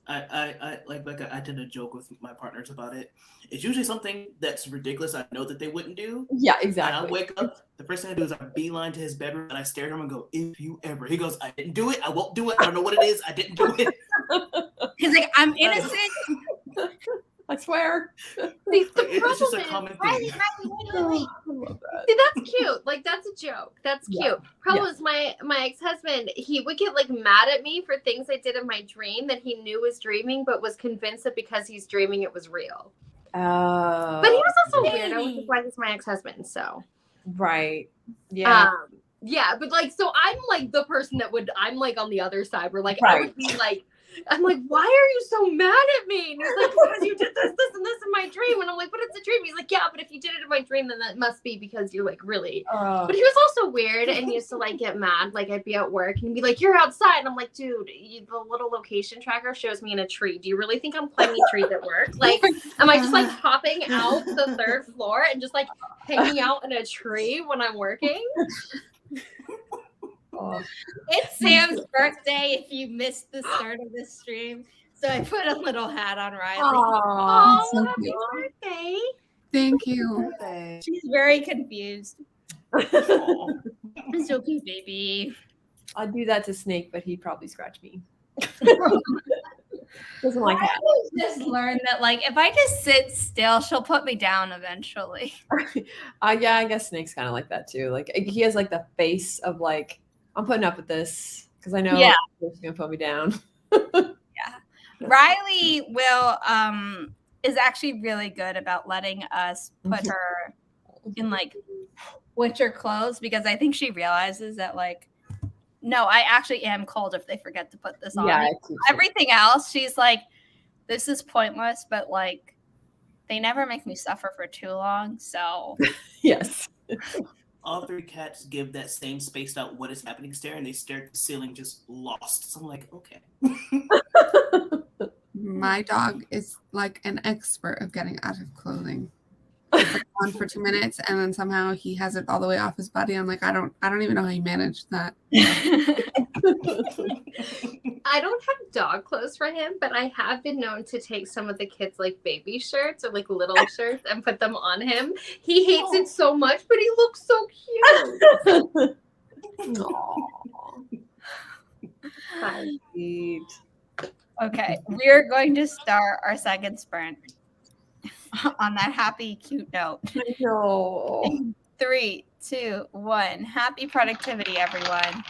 Speaker 4: I tend to joke with my partners about it. It's usually something that's ridiculous. I know that they wouldn't do.
Speaker 3: Yeah,
Speaker 4: And I
Speaker 3: exactly.
Speaker 4: wake up, the first thing I do is I beeline to his bedroom and I stare at him and go, if you ever. He goes, I didn't do it. I won't do it. I don't know what it is. I didn't do it.
Speaker 2: He's like, I'm innocent.
Speaker 3: I swear.
Speaker 4: It's just a common thing.
Speaker 1: See, that's cute. Like, that's a joke. That's cute.
Speaker 3: Yeah.
Speaker 1: Problem is my ex-husband, he would get like mad at me for things I did in my dream that he knew was dreaming, but was convinced that because he's dreaming it was real.
Speaker 3: Oh.
Speaker 1: But he was also weirdo, which is why he's my ex-husband. So
Speaker 3: right. Yeah.
Speaker 1: yeah, but like, so I'm like the person that I'm like on the other side where like I
Speaker 3: Right.
Speaker 1: would be like, I'm like, why are you so mad at me? And he's like, because you did this, this, and this in my dream. And I'm like, but it's a dream. He's like, yeah, but if you did it in my dream, then that must be because you're like really. But he was also weird and used to like get mad. Like I'd be at work and he'd be like, you're outside. And I'm like, dude, the little location tracker shows me in a tree. Do you really think I'm climbing trees at work? Like, am I just like hopping out the 3rd floor and just like hanging out in a tree when I'm working?
Speaker 2: It's Sam's birthday if you missed the start of this stream. So I put a little hat on Riley.
Speaker 1: Oh,
Speaker 5: so
Speaker 1: happy
Speaker 5: cute.
Speaker 1: birthday.
Speaker 5: Thank you.
Speaker 2: She's very confused. It's okay, baby.
Speaker 3: I'd do that to Snake, but he'd probably scratch me. Doesn't like that.
Speaker 2: I just learned that like if I just sit still, she'll put me down eventually.
Speaker 3: Yeah, I guess Snake's kind of like that too. Like he has like the face of like, I'm putting up with this because I know it's gonna put me down.
Speaker 2: Riley will is actually really good about letting us put her in like winter clothes because I think she realizes that like no, I actually am cold if they forget to put this on.
Speaker 3: Yeah,
Speaker 2: everything else, she's like, this is pointless, but like they never make me suffer for too long. So
Speaker 3: yes.
Speaker 4: All 3 cats give that same spaced out what is happening stare, and they stare at the ceiling just lost. So I'm like, okay.
Speaker 5: My dog is like an expert of getting out of clothing. It's like on for 2 minutes, and then somehow he has it all the way off his body. I'm like, I don't even know how he managed that.
Speaker 1: I don't have dog clothes for him, but I have been known to take some of the kids' like baby shirts or like little shirts and put them on him. He hates it so much, but he looks so cute.
Speaker 3: Sweet.
Speaker 2: Okay, we're going to start our second sprint on that happy, cute note.
Speaker 3: No.
Speaker 2: 3, 2, 1. Happy productivity, everyone.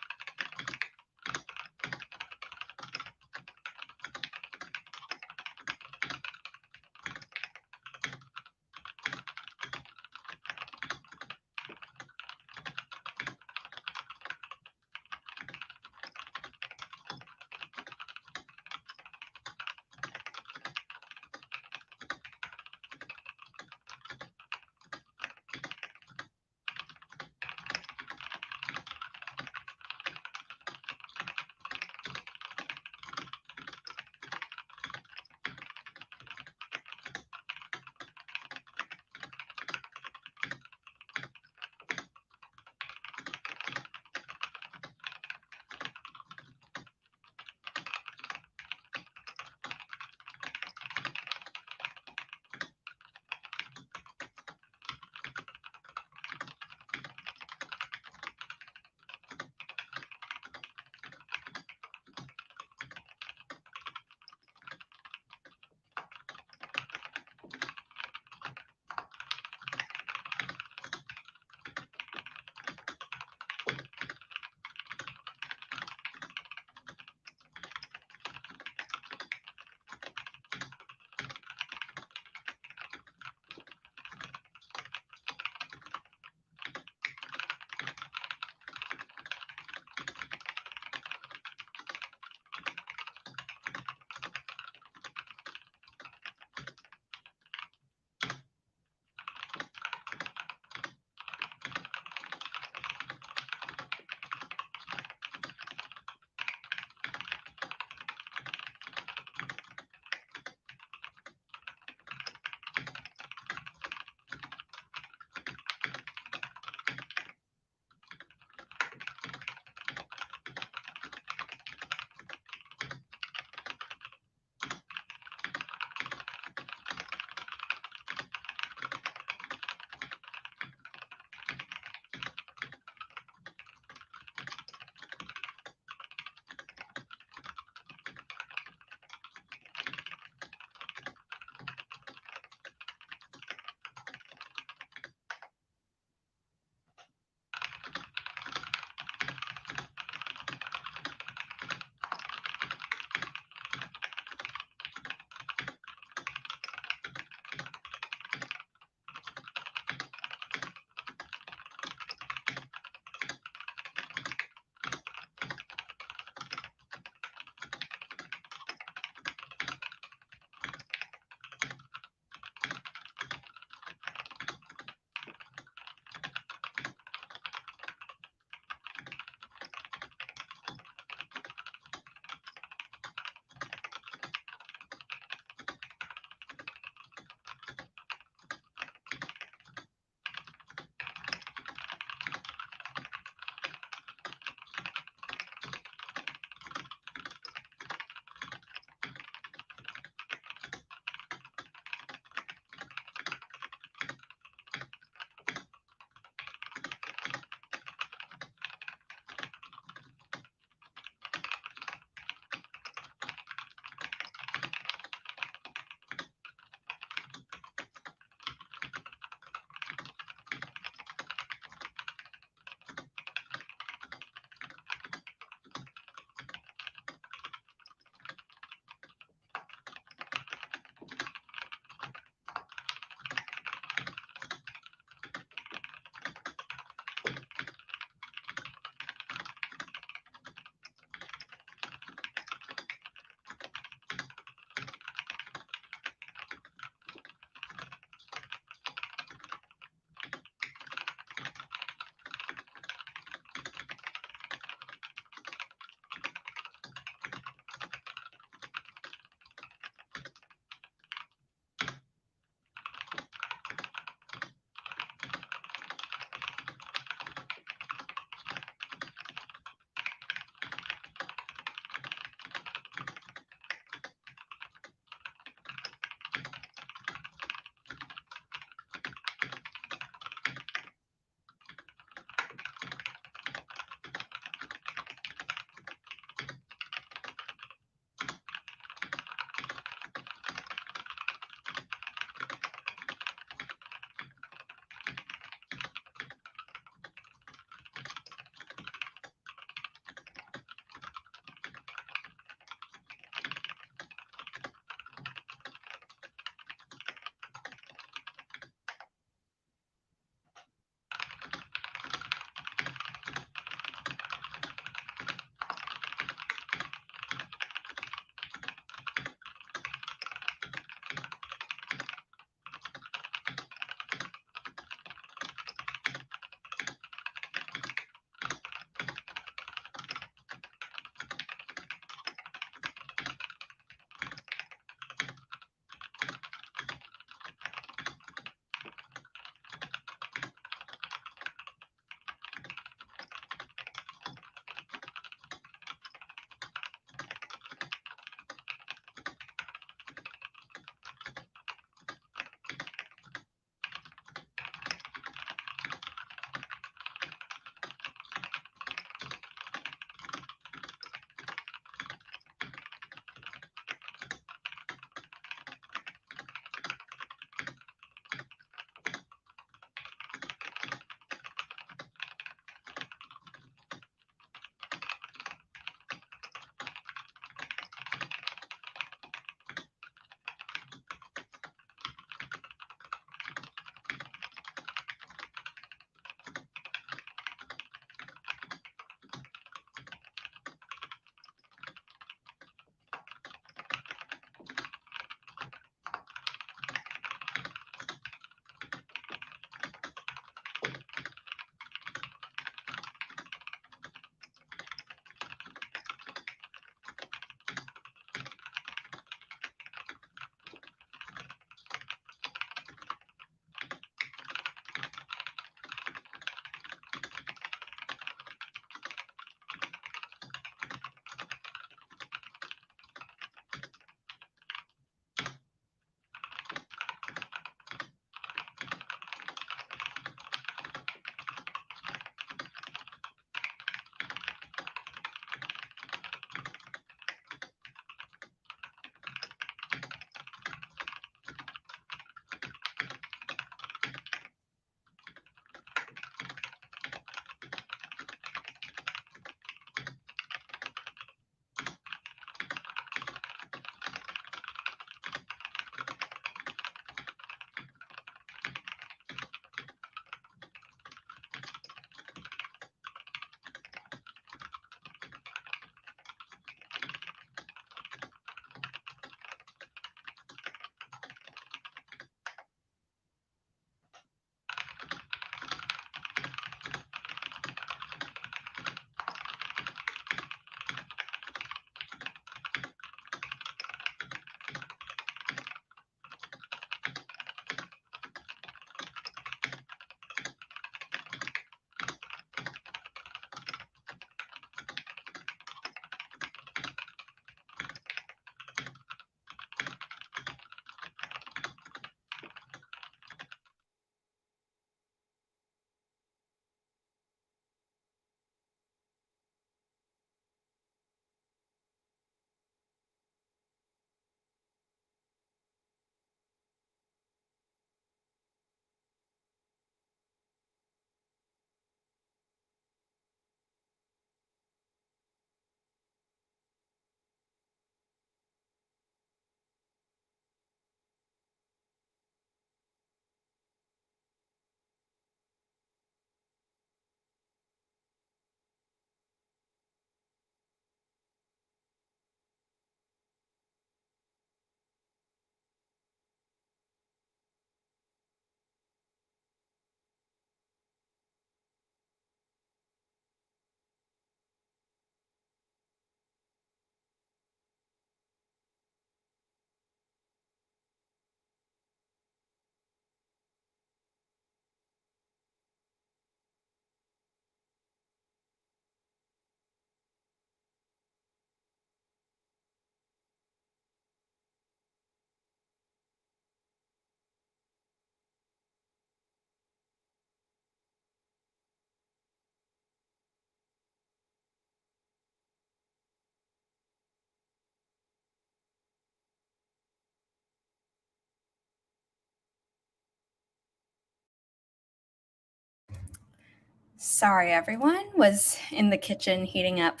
Speaker 2: Sorry, everyone. Was in the kitchen heating up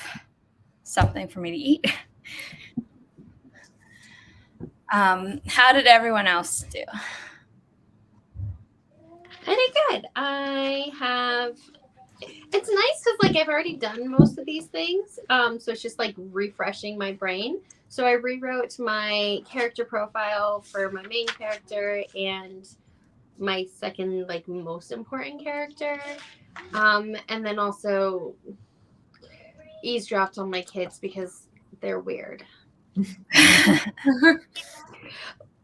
Speaker 2: something for me to eat. How did everyone else do?
Speaker 1: Pretty good. It's nice because like I've already done most of these things. So it's just like refreshing my brain. So I rewrote my character profile for my main character and my second like most important character. And then also eavesdropped on my kids because they're weird.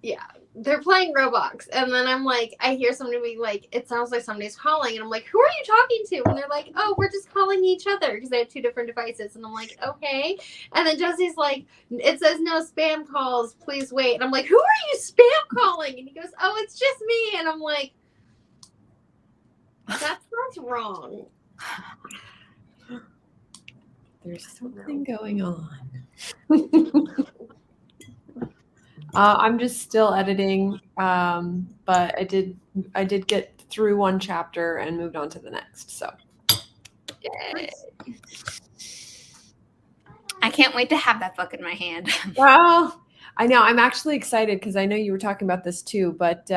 Speaker 1: Yeah, they're playing Roblox, and then I'm like, I hear somebody being like, it sounds like somebody's calling, and I'm like, who are you talking to? And they're like, oh, we're just calling each other because they have two different devices, and I'm like, okay. And then Jesse's like, it says no spam calls, please wait, and I'm like, who are you spam calling? And he goes, oh, it's just me, and I'm like, that's wrong.
Speaker 3: There's something going on. I'm just still editing, but I did get through one chapter and moved on to the next. So,
Speaker 2: Yay. I can't wait to have that book in my hand.
Speaker 3: Well, I know I'm actually excited because I know you were talking about this too. But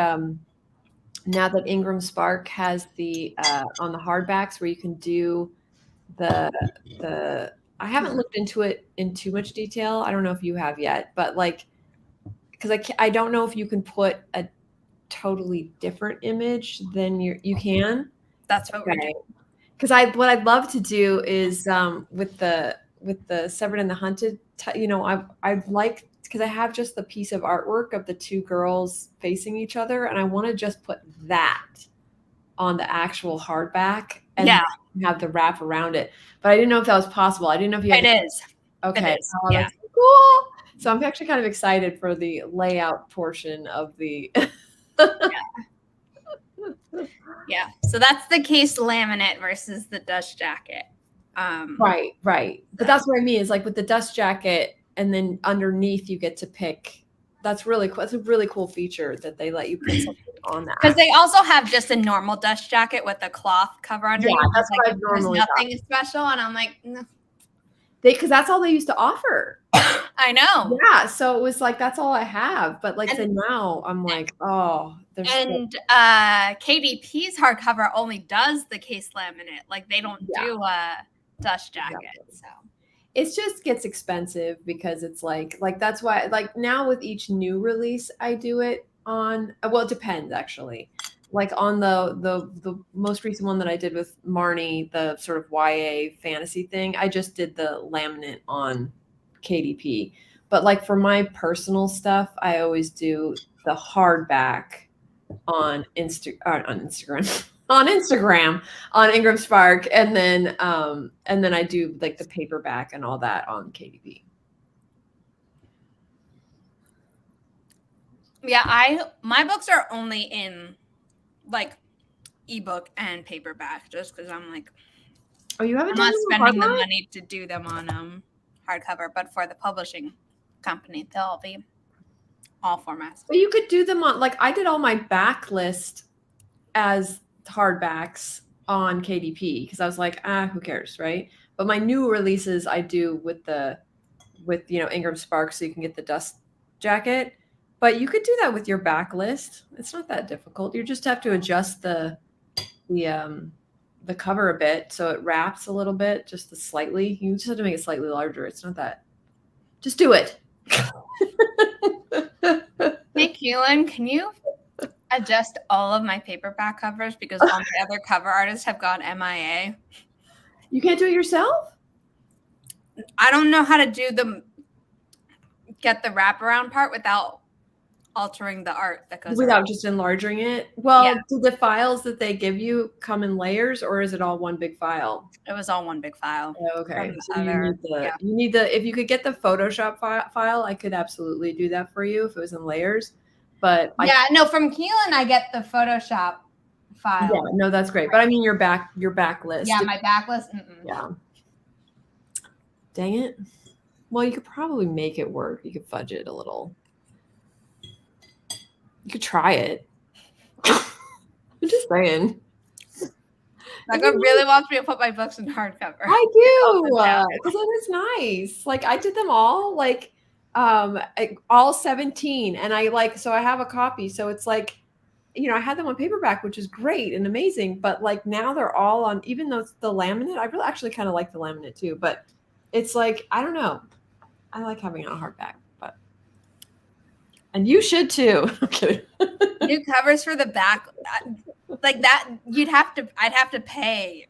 Speaker 3: now that Ingram Spark has the on the hardbacks where you can do the I haven't looked into it in too much detail. I don't know if you have yet, but like. Because I don't know if you can put a totally different image than you can.
Speaker 2: That's what we're doing.
Speaker 3: Because what I'd love to do is with the Severed and the Hunted, I'd like, because I have just the piece of artwork of the two girls facing each other, and I want to just put that on the actual hardback and have the wrap around it. But I didn't know if that was possible. I didn't know if you had
Speaker 2: It is.
Speaker 3: Okay.
Speaker 2: It is.
Speaker 3: Oh,
Speaker 2: Yeah.
Speaker 3: that's cool. So I'm actually kind of excited for the layout portion of the.
Speaker 2: Yeah. So that's the case laminate versus the dust jacket.
Speaker 3: Right. But that's what I mean is like with the dust jacket, and then underneath you get to pick. That's really cool. It's a really cool feature that they let you put something on that.
Speaker 2: Because they also have just a normal dust jacket with a cloth cover underneath.
Speaker 3: Yeah, that's
Speaker 2: like,
Speaker 3: what I've normally
Speaker 2: nothing special, and I'm like, no.
Speaker 3: Because that's all they used to offer.
Speaker 2: I know.
Speaker 3: Yeah, so it was like that's all I have, but like then now I'm like, oh, there's
Speaker 2: KDP's hardcover only does the case laminate, like they don't do a dust jacket.
Speaker 3: Exactly.
Speaker 2: So
Speaker 3: it just gets expensive because it's like that's why like now with each new release I do it on. Well, it depends actually. Like on the most recent one that I did with Marnie, the sort of YA fantasy thing, I just did the laminate on KDP. But like for my personal stuff, I always do the hardback on Instagram on Ingram Spark, and then I do like the paperback and all that on KDP.
Speaker 2: Yeah, my books are only in like ebook and paperback just because I'm like,
Speaker 3: oh, you haven't?
Speaker 2: I'm not spending the money to do them on hardcover, but for the publishing company, they'll be all formats.
Speaker 3: But you could do them on, like I did all my backlist as hardbacks on KDP because I was like, who cares, right? But my new releases I do with Ingram Spark, so you can get the dust jacket. But you could do that with your backlist. It's not that difficult. You just have to adjust the cover a bit so it wraps a little bit, just slightly. You just have to make it slightly larger. It's not that. Just do it.
Speaker 2: Hey, Keelan, can you adjust all of my paperback covers because all my other cover artists have gone MIA?
Speaker 3: You can't do it yourself?
Speaker 2: I don't know how to get the wraparound part without altering the art that goes
Speaker 3: without
Speaker 2: around.
Speaker 3: Just enlarging it. Well,
Speaker 2: yeah.
Speaker 3: Do the files that they give you come in layers, or is it all one big file?
Speaker 2: It was all one big file.
Speaker 3: Oh, okay. So you need the if you could get the Photoshop file, I could absolutely do that for you if it was in layers. But
Speaker 2: from Keelan I get the Photoshop file.
Speaker 3: Yeah, no, that's great. But I mean your backlist.
Speaker 2: Yeah, my backlist.
Speaker 3: Yeah. Dang it. Well, you could probably make it work. You could fudge it a little. You could try it. I'm just saying.
Speaker 2: Becca really wants me to put my books in hardcover.
Speaker 3: I do, because it is nice. Like I did them all, like all 17, and so I have a copy. So it's like, I had them on paperback, which is great and amazing. But like now they're all on, even though it's the laminate. I really actually kind of like the laminate too, but it's like, I don't know. I like having it on hardback, and you should too. I'm kidding.
Speaker 2: New covers for the back, like that. I'd have to pay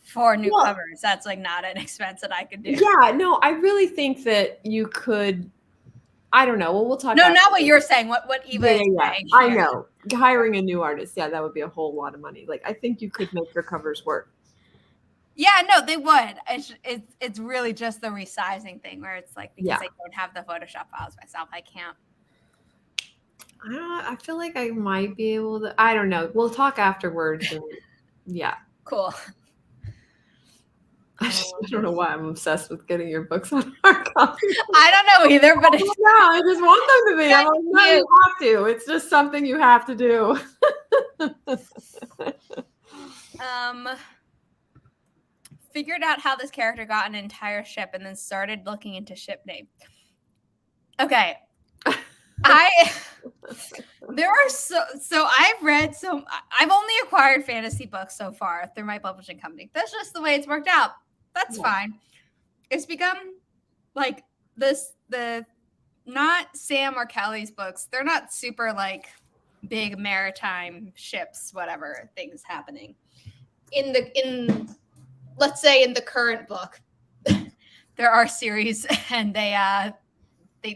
Speaker 2: for new covers. That's like not an expense that I could do.
Speaker 3: Yeah, no, I really think that you could. I don't know. Well, we'll talk.
Speaker 2: No, not what you're saying. What Eva is saying.
Speaker 3: I know. Hiring a new artist, yeah, that would be a whole lot of money. Like I think you could make your covers work.
Speaker 2: Yeah, no, they would. It's really just the resizing thing where it's like, because I don't have the Photoshop files myself, I can't.
Speaker 3: I feel like I might be able to. I don't know. We'll talk afterwards. And, yeah.
Speaker 2: Cool.
Speaker 3: I don't know why I'm obsessed with getting your books on hard copy.
Speaker 2: I don't know either, but
Speaker 3: I just want them to be. I'm like, no, you have to. It's just something you have to do.
Speaker 2: Figured out how this character got an entire ship and then started looking into ship name. Okay. I've only acquired fantasy books so far through my publishing company. That's just the way it's worked out. That's fine. It's become like the not Sam or Kelly's books. They're not super like big maritime ships, whatever things happening. Let's say in the current book, there are series and they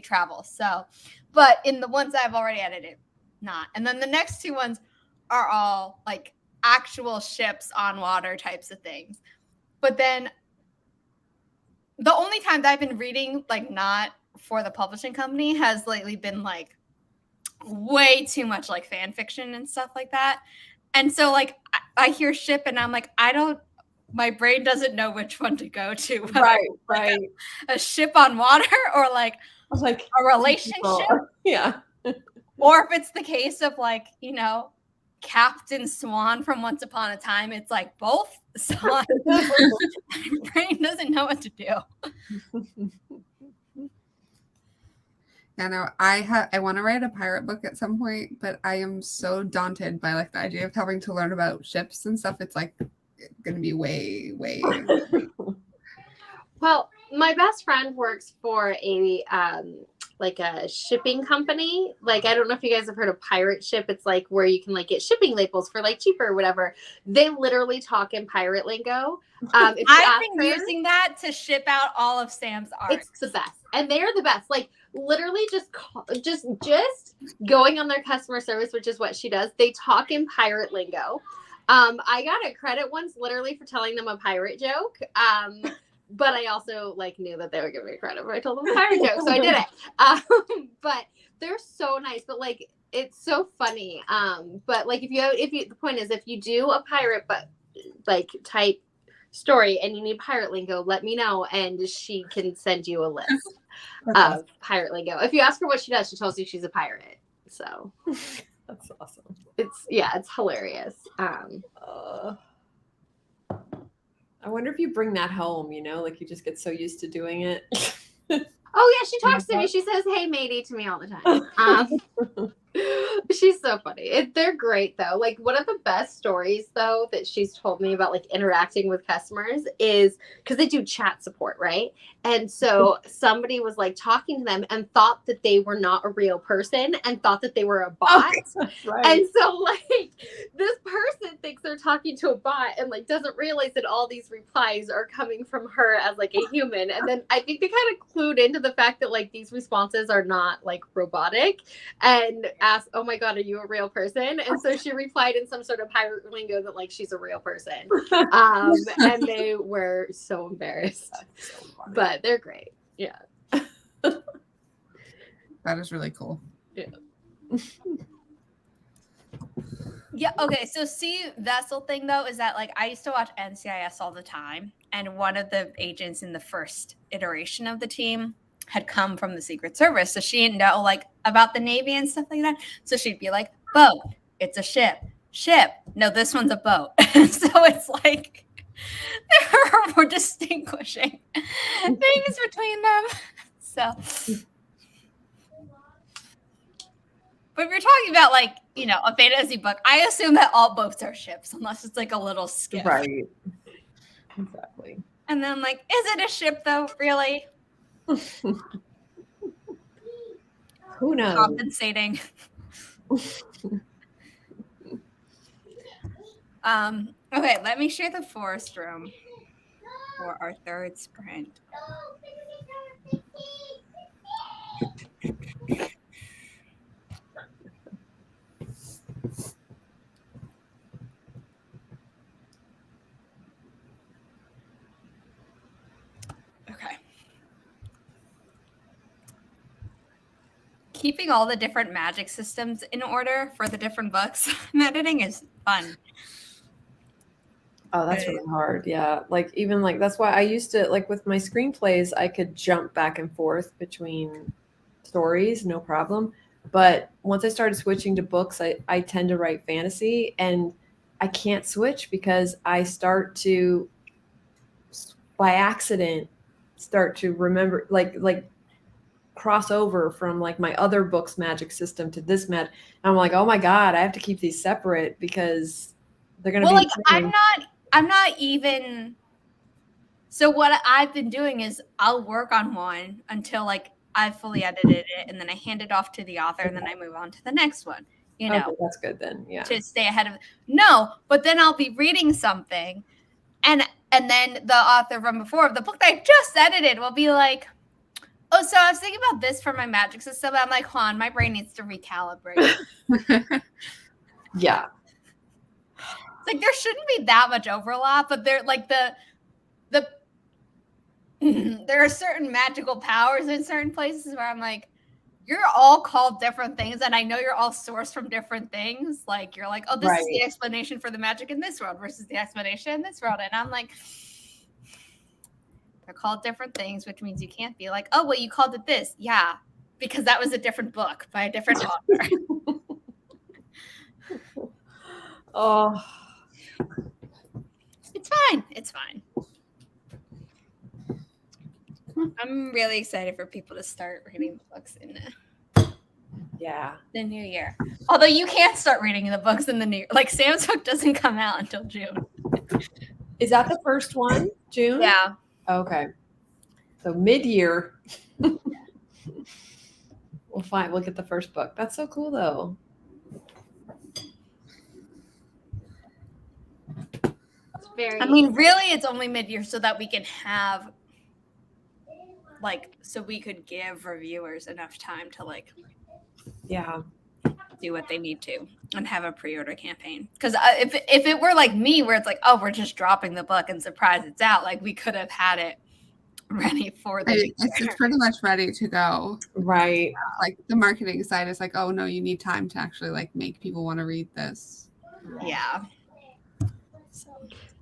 Speaker 2: travel. So, but in the ones I've already edited, not. And then the next two ones are all like actual ships on water types of things. But then the only time that I've been reading, like not for the publishing company, has lately been like way too much like fan fiction and stuff like that. And so like I hear ship and I'm like, my brain doesn't know which one to go to.
Speaker 3: Right.
Speaker 2: Like a ship on water or like a relationship.
Speaker 3: Yeah.
Speaker 2: Or if it's the case of like, Captain Swan from Once Upon a Time, it's like both. So my brain doesn't know what to do.
Speaker 5: Yeah, no, I want to write a pirate book at some point, but I am so daunted by like the idea of having to learn about ships and stuff. It's like going to be way.
Speaker 1: Well, my best friend works for a shipping company. Like, I don't know if you guys have heard of Pirate Ship. It's like where you can like get shipping labels for like cheaper or whatever. They literally talk in pirate lingo.
Speaker 2: I've been using that to ship out all of Sam's art.
Speaker 1: It's the best. And they're the best. Like literally just going on their customer service, which is what she does. They talk in pirate lingo. I got a credit once literally for telling them a pirate joke. But I also like knew that they would give me credit when I told them a pirate joke, so I did it. But they're so nice. But like, it's so funny. But like, the point is, if you do a pirate, but like type story and you need pirate lingo, let me know, and she can send you a list of pirate lingo. If you ask her what she does, she tells you she's a pirate. So
Speaker 3: that's awesome.
Speaker 1: It's hilarious.
Speaker 3: I wonder if you bring that home, like you just get so used to doing it.
Speaker 1: Oh yeah, she talks to me. She says, "Hey, matey," to me all the time. She's so funny. They're great though. Like one of the best stories though that she's told me about like interacting with customers is because they do chat support, right? And so somebody was like talking to them and thought that they were not a real person and thought that they were a bot.
Speaker 3: Oh, right.
Speaker 1: And so like this person thinks they're talking to a bot and like doesn't realize that all these replies are coming from her as like a human. And then I think they kind of clued into the fact that like these responses are not like robotic and asked, "Oh my God, are you a real person?" And so she replied in some sort of pirate lingo that like she's a real person. And they were so embarrassed.
Speaker 3: So funny.
Speaker 1: But they're great. Yeah.
Speaker 5: That is really cool.
Speaker 1: Yeah.
Speaker 2: Yeah. Okay. So see, Vessel thing though is that like I used to watch NCIS all the time, and one of the agents in the first iteration of the team had come from the Secret Service, so she didn't know like about the Navy and stuff like that. So she'd be like, "Boat, it's a ship. ship. No, this one's a boat. So it's like we're distinguishing things between them. So, but if you're talking about like, you know, a fantasy book, I assume that all boats are ships unless it's like a little skiff.
Speaker 3: Right. Exactly.
Speaker 2: And then like, is it a ship though? Really?
Speaker 3: Who knows?
Speaker 2: Compensating. Okay, let me share the forest room for our third sprint. Okay. Keeping all the different magic systems in order for the different books I'm editing is fun.
Speaker 3: Oh, that's really hard. Yeah. Like even like that's why I used to like with my screenplays, I could jump back and forth between stories, no problem. But once I started switching to books, I tend to write fantasy and I can't switch because I start to by accident start to remember like cross over from like my other book's magic system to this and I'm like, oh my God, I have to keep these separate because they're gonna be
Speaker 2: like I'm not even. So what I've been doing is I'll work on one until like I've fully edited it, and then I hand it off to the author, and then I move on to the next one. You know,
Speaker 3: okay, that's good then. Yeah.
Speaker 2: To stay ahead of. No, but then I'll be reading something, and then the author from before of the book that I just edited will be like, "Oh, so I was thinking about this for my magic system." I'm like, "Hold on, my brain needs to recalibrate."
Speaker 3: Yeah.
Speaker 2: It's like there shouldn't be that much overlap, but they're like the there are certain magical powers in certain places where I'm like, you're all called different things, and I know you're all sourced from different things. Like you're like, oh, this is the explanation for the magic in this world versus the explanation in this world, and I'm like, they're called different things, which means you can't be like, oh, well, you called it this, yeah, because that was a different book by a different author.
Speaker 3: Oh.
Speaker 2: It's fine. It's fine. I'm really excited for people to start reading books in the new year. Although you can't start reading the books in the new year. Like Sam's book doesn't come out until June.
Speaker 3: Is that the first one? June?
Speaker 2: Yeah.
Speaker 3: Okay. So mid-year. We'll get the first book. That's so cool though.
Speaker 2: I mean, really, it's only mid-year so that we can have, like, so we could give reviewers enough time to, like, do what they need to and have a pre-order campaign. Because if it were like me, where it's like, oh, we're just dropping the book and surprise it's out, like, we could have had it ready for the
Speaker 5: it's pretty much ready to go.
Speaker 3: Right.
Speaker 5: Like, the marketing side is like, oh, no, you need time to actually, like, make people want to read this.
Speaker 2: Yeah.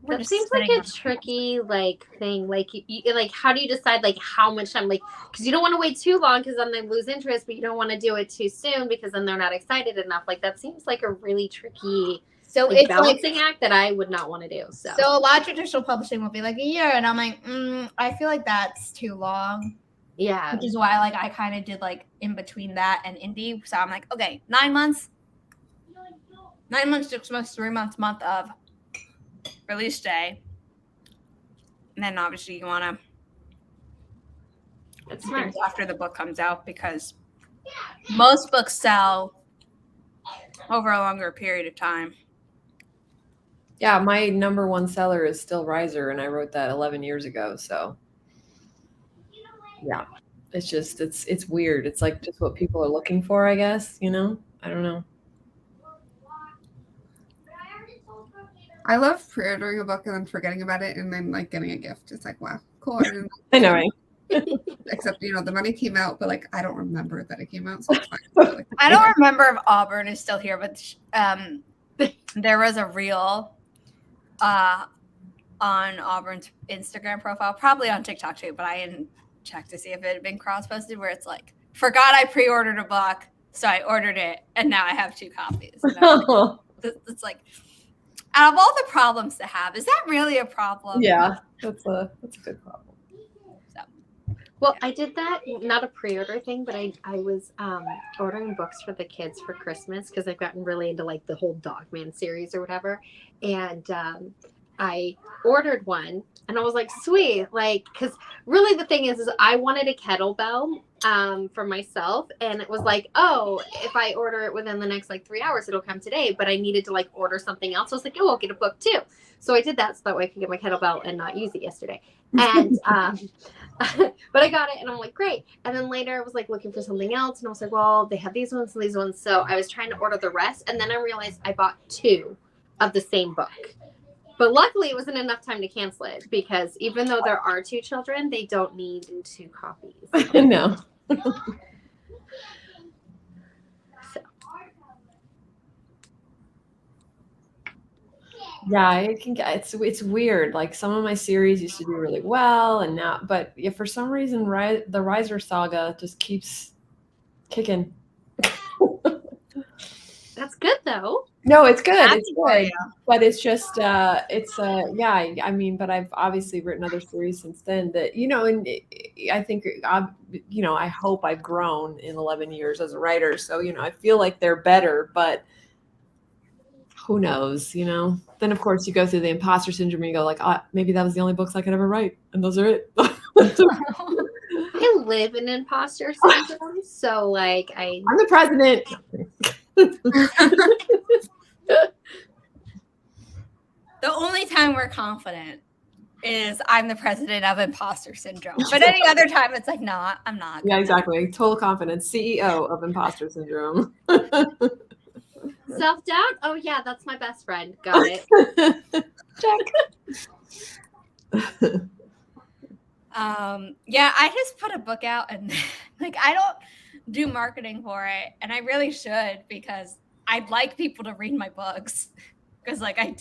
Speaker 1: That seems like a tricky like thing. Like, like how do you decide like how much time? Like, because you don't want to wait too long because then they lose interest, but you don't want to do it too soon because then they're not excited enough. Like that seems like a really tricky it's balancing act that I would not want to do. So
Speaker 2: a lot of traditional publishing will be like a year, and I'm like, I feel like that's too long.
Speaker 1: Yeah,
Speaker 2: which is why like I kind of did like in between that and indie. So I'm like, okay, 9 months, 6 months, 3 months, month of release day, and then obviously you want to after the book comes out because most books sell over a longer period of time.
Speaker 3: Yeah, my number one seller is still Riser, and I wrote that 11 years ago. So yeah, it's just it's weird. It's like just what people are looking for, I guess. You know, I don't know.
Speaker 5: I love pre-ordering a book and then forgetting about it and then like getting a gift. It's like, wow, cool.
Speaker 3: I know, right?
Speaker 5: Except, you know, the money came out, but like I don't remember that it came out. So it's fine. So, like,
Speaker 2: I don't remember if Auburn is still here, but there was a reel on Auburn's Instagram profile, probably on TikTok too, but I didn't check to see if it had been cross-posted, where it's like, forgot I pre-ordered a book, so I ordered it, and now I have 2 copies. it's like, out of all the problems to have, is that really a problem?
Speaker 3: Yeah, that's a good problem.
Speaker 1: Well, I did that, not a pre-order thing, but I was ordering books for the kids for Christmas because I've gotten really into like the whole Dogman series or whatever. And I ordered one and I was like, sweet, like, because really the thing is I wanted a kettlebell for myself. And it was like, oh, if I order it within the next like 3 hours, it'll come today. But I needed to like order something else. So I was like, oh, I'll get a book too. So I did that so that way I could get my kettlebell and not use it yesterday. And but I got it and I'm like, great. And then later I was like looking for something else and I was like, well, they have these ones and these ones. So I was trying to order the rest. And then I realized I bought 2 of the same book. But luckily it wasn't enough time to cancel it because even though there are 2 children, they don't need 2 copies.
Speaker 3: No. Yeah, it's weird. Like some of my series used to do really well, and now, but yeah, for some reason, the Riser saga just keeps kicking.
Speaker 1: That's good though.
Speaker 3: No, it's good.
Speaker 2: Happy
Speaker 3: It's
Speaker 2: for
Speaker 3: good.
Speaker 2: you.
Speaker 3: But it's just yeah. I mean, but I've obviously written other series since then that and I think I hope I've grown in 11 years as a writer. So I feel like they're better, but who knows, Then of course you go through the imposter syndrome and you go like, maybe that was the only books I could ever write, and those are it.
Speaker 1: I live in imposter syndrome, so like
Speaker 3: I'm the president.
Speaker 2: The only time we're confident is I'm the president of imposter syndrome. But any other time, it's like, no, I'm not.
Speaker 3: Yeah, exactly. Total confidence. CEO of imposter syndrome.
Speaker 1: self-doubt. Oh yeah, that's my best friend. Got it.
Speaker 3: Check.
Speaker 2: Yeah, I just put a book out and like I don't do marketing for it, and I really should because I'd like people to read my books because like I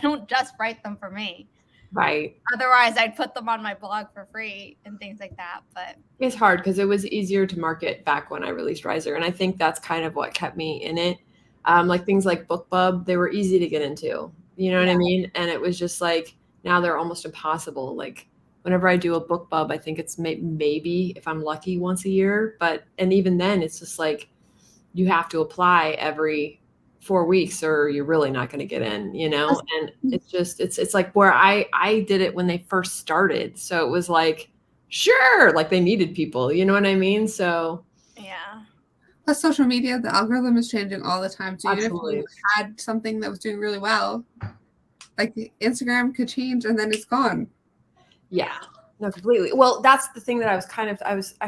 Speaker 2: don't just write them for me.
Speaker 3: Right.
Speaker 2: Otherwise, I'd put them on my blog for free and things like that. But
Speaker 3: it's hard because it was easier to market back when I released Riser, and I think that's kind of what kept me in it. Like things like BookBub, they were easy to get into. You know what I mean? And it was just like now they're almost impossible. Like whenever I do a BookBub, I think it's maybe if I'm lucky once a year, and even then it's just like you have to apply every 4 weeks or you're really not going to get in, and it's just it's like where I did it when they first started, so it was like sure, like they needed people, you know what I mean? So
Speaker 2: yeah.
Speaker 5: Plus social media, the algorithm is changing all the time. So even if
Speaker 3: Absolutely.
Speaker 5: you had something that was doing really well, like Instagram could change and then it's gone.
Speaker 3: Yeah, no, completely. Well, that's the thing that I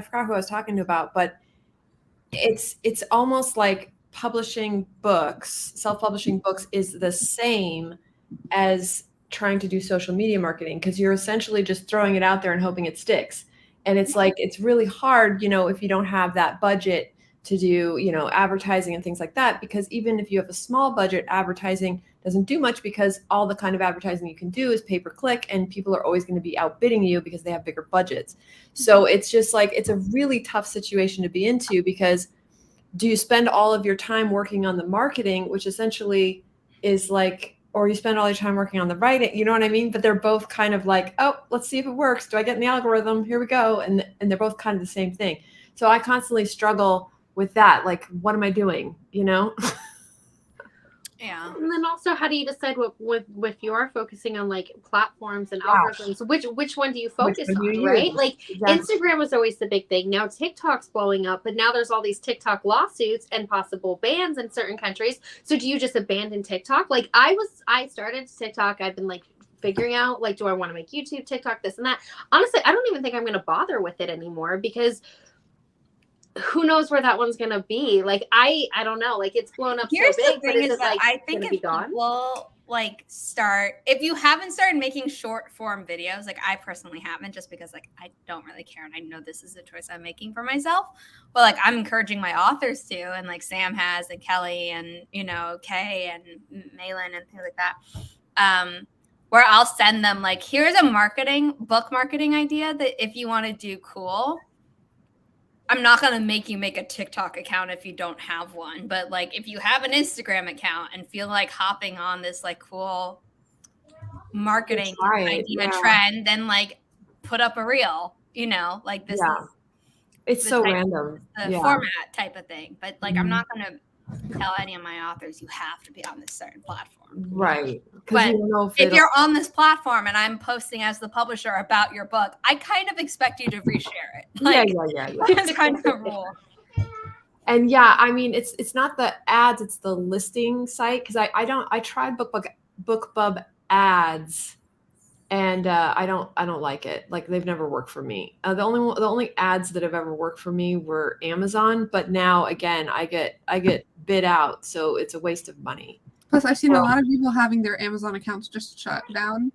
Speaker 3: forgot who I was talking to about, but it's almost like publishing books, self-publishing books is the same as trying to do social media marketing because you're essentially just throwing it out there and hoping it sticks. And it's like, it's really hard, if you don't have that budget to do, advertising and things like that, because even if you have a small budget, advertising doesn't do much because all the kind of advertising you can do is pay-per-click and people are always going to be outbidding you because they have bigger budgets. So it's just like, it's a really tough situation to be into because do you spend all of your time working on the marketing, which essentially is like, or you spend all your time working on the writing, you know what I mean? But they're both kind of like, oh, let's see if it works. Do I get in the algorithm? Here we go. And they're both kind of the same thing. So I constantly struggle with that. Like, what am I doing?
Speaker 2: Yeah.
Speaker 1: And then also, how do you decide what you're focusing on, like platforms and algorithms? Which one do you focus on, right? Like Instagram was always the big thing. Now TikTok's blowing up, but now there's all these TikTok lawsuits and possible bans in certain countries. So do you just abandon TikTok? Like I started TikTok. I've been like figuring out like, do I want to make YouTube, TikTok, this and that? Honestly, I don't even think I'm going to bother with it anymore because who knows where that one's gonna be? Like I don't know. Like it's blown up
Speaker 2: Here's
Speaker 1: so big,
Speaker 2: the thing
Speaker 1: but is
Speaker 2: is
Speaker 1: it
Speaker 2: that
Speaker 1: like
Speaker 2: I think if people like start, if you haven't started making short form videos, like I personally haven't, just because like I don't really care and I know this is a choice I'm making for myself. But like I'm encouraging my authors to, and like Sam has, and Kelly, and Kay and Malin and things like that. Where I'll send them like, here's a book marketing idea that if you want to do cool. I'm not going to make you make a TikTok account if you don't have one, but like if you have an Instagram account and feel like hopping on this like cool marketing idea trend, then like put up a reel, you know, like this is
Speaker 3: it's so random.
Speaker 2: The format type of thing. But like I'm not going to tell any of my authors you have to be on this certain platform.
Speaker 3: Right.
Speaker 2: But if you're on this platform and I'm posting as the publisher about your book, I kind of expect you to reshare it. Like, yeah. That's kind of a rule.
Speaker 3: And yeah, I mean, it's not the ads, it's the listing site. Cause I tried BookBub ads and I don't like it. Like they've never worked for me. The only ads that have ever worked for me were Amazon, but now again, I get bid out. So it's a waste of money.
Speaker 5: Plus, I've seen a lot of people having their Amazon accounts just shut down.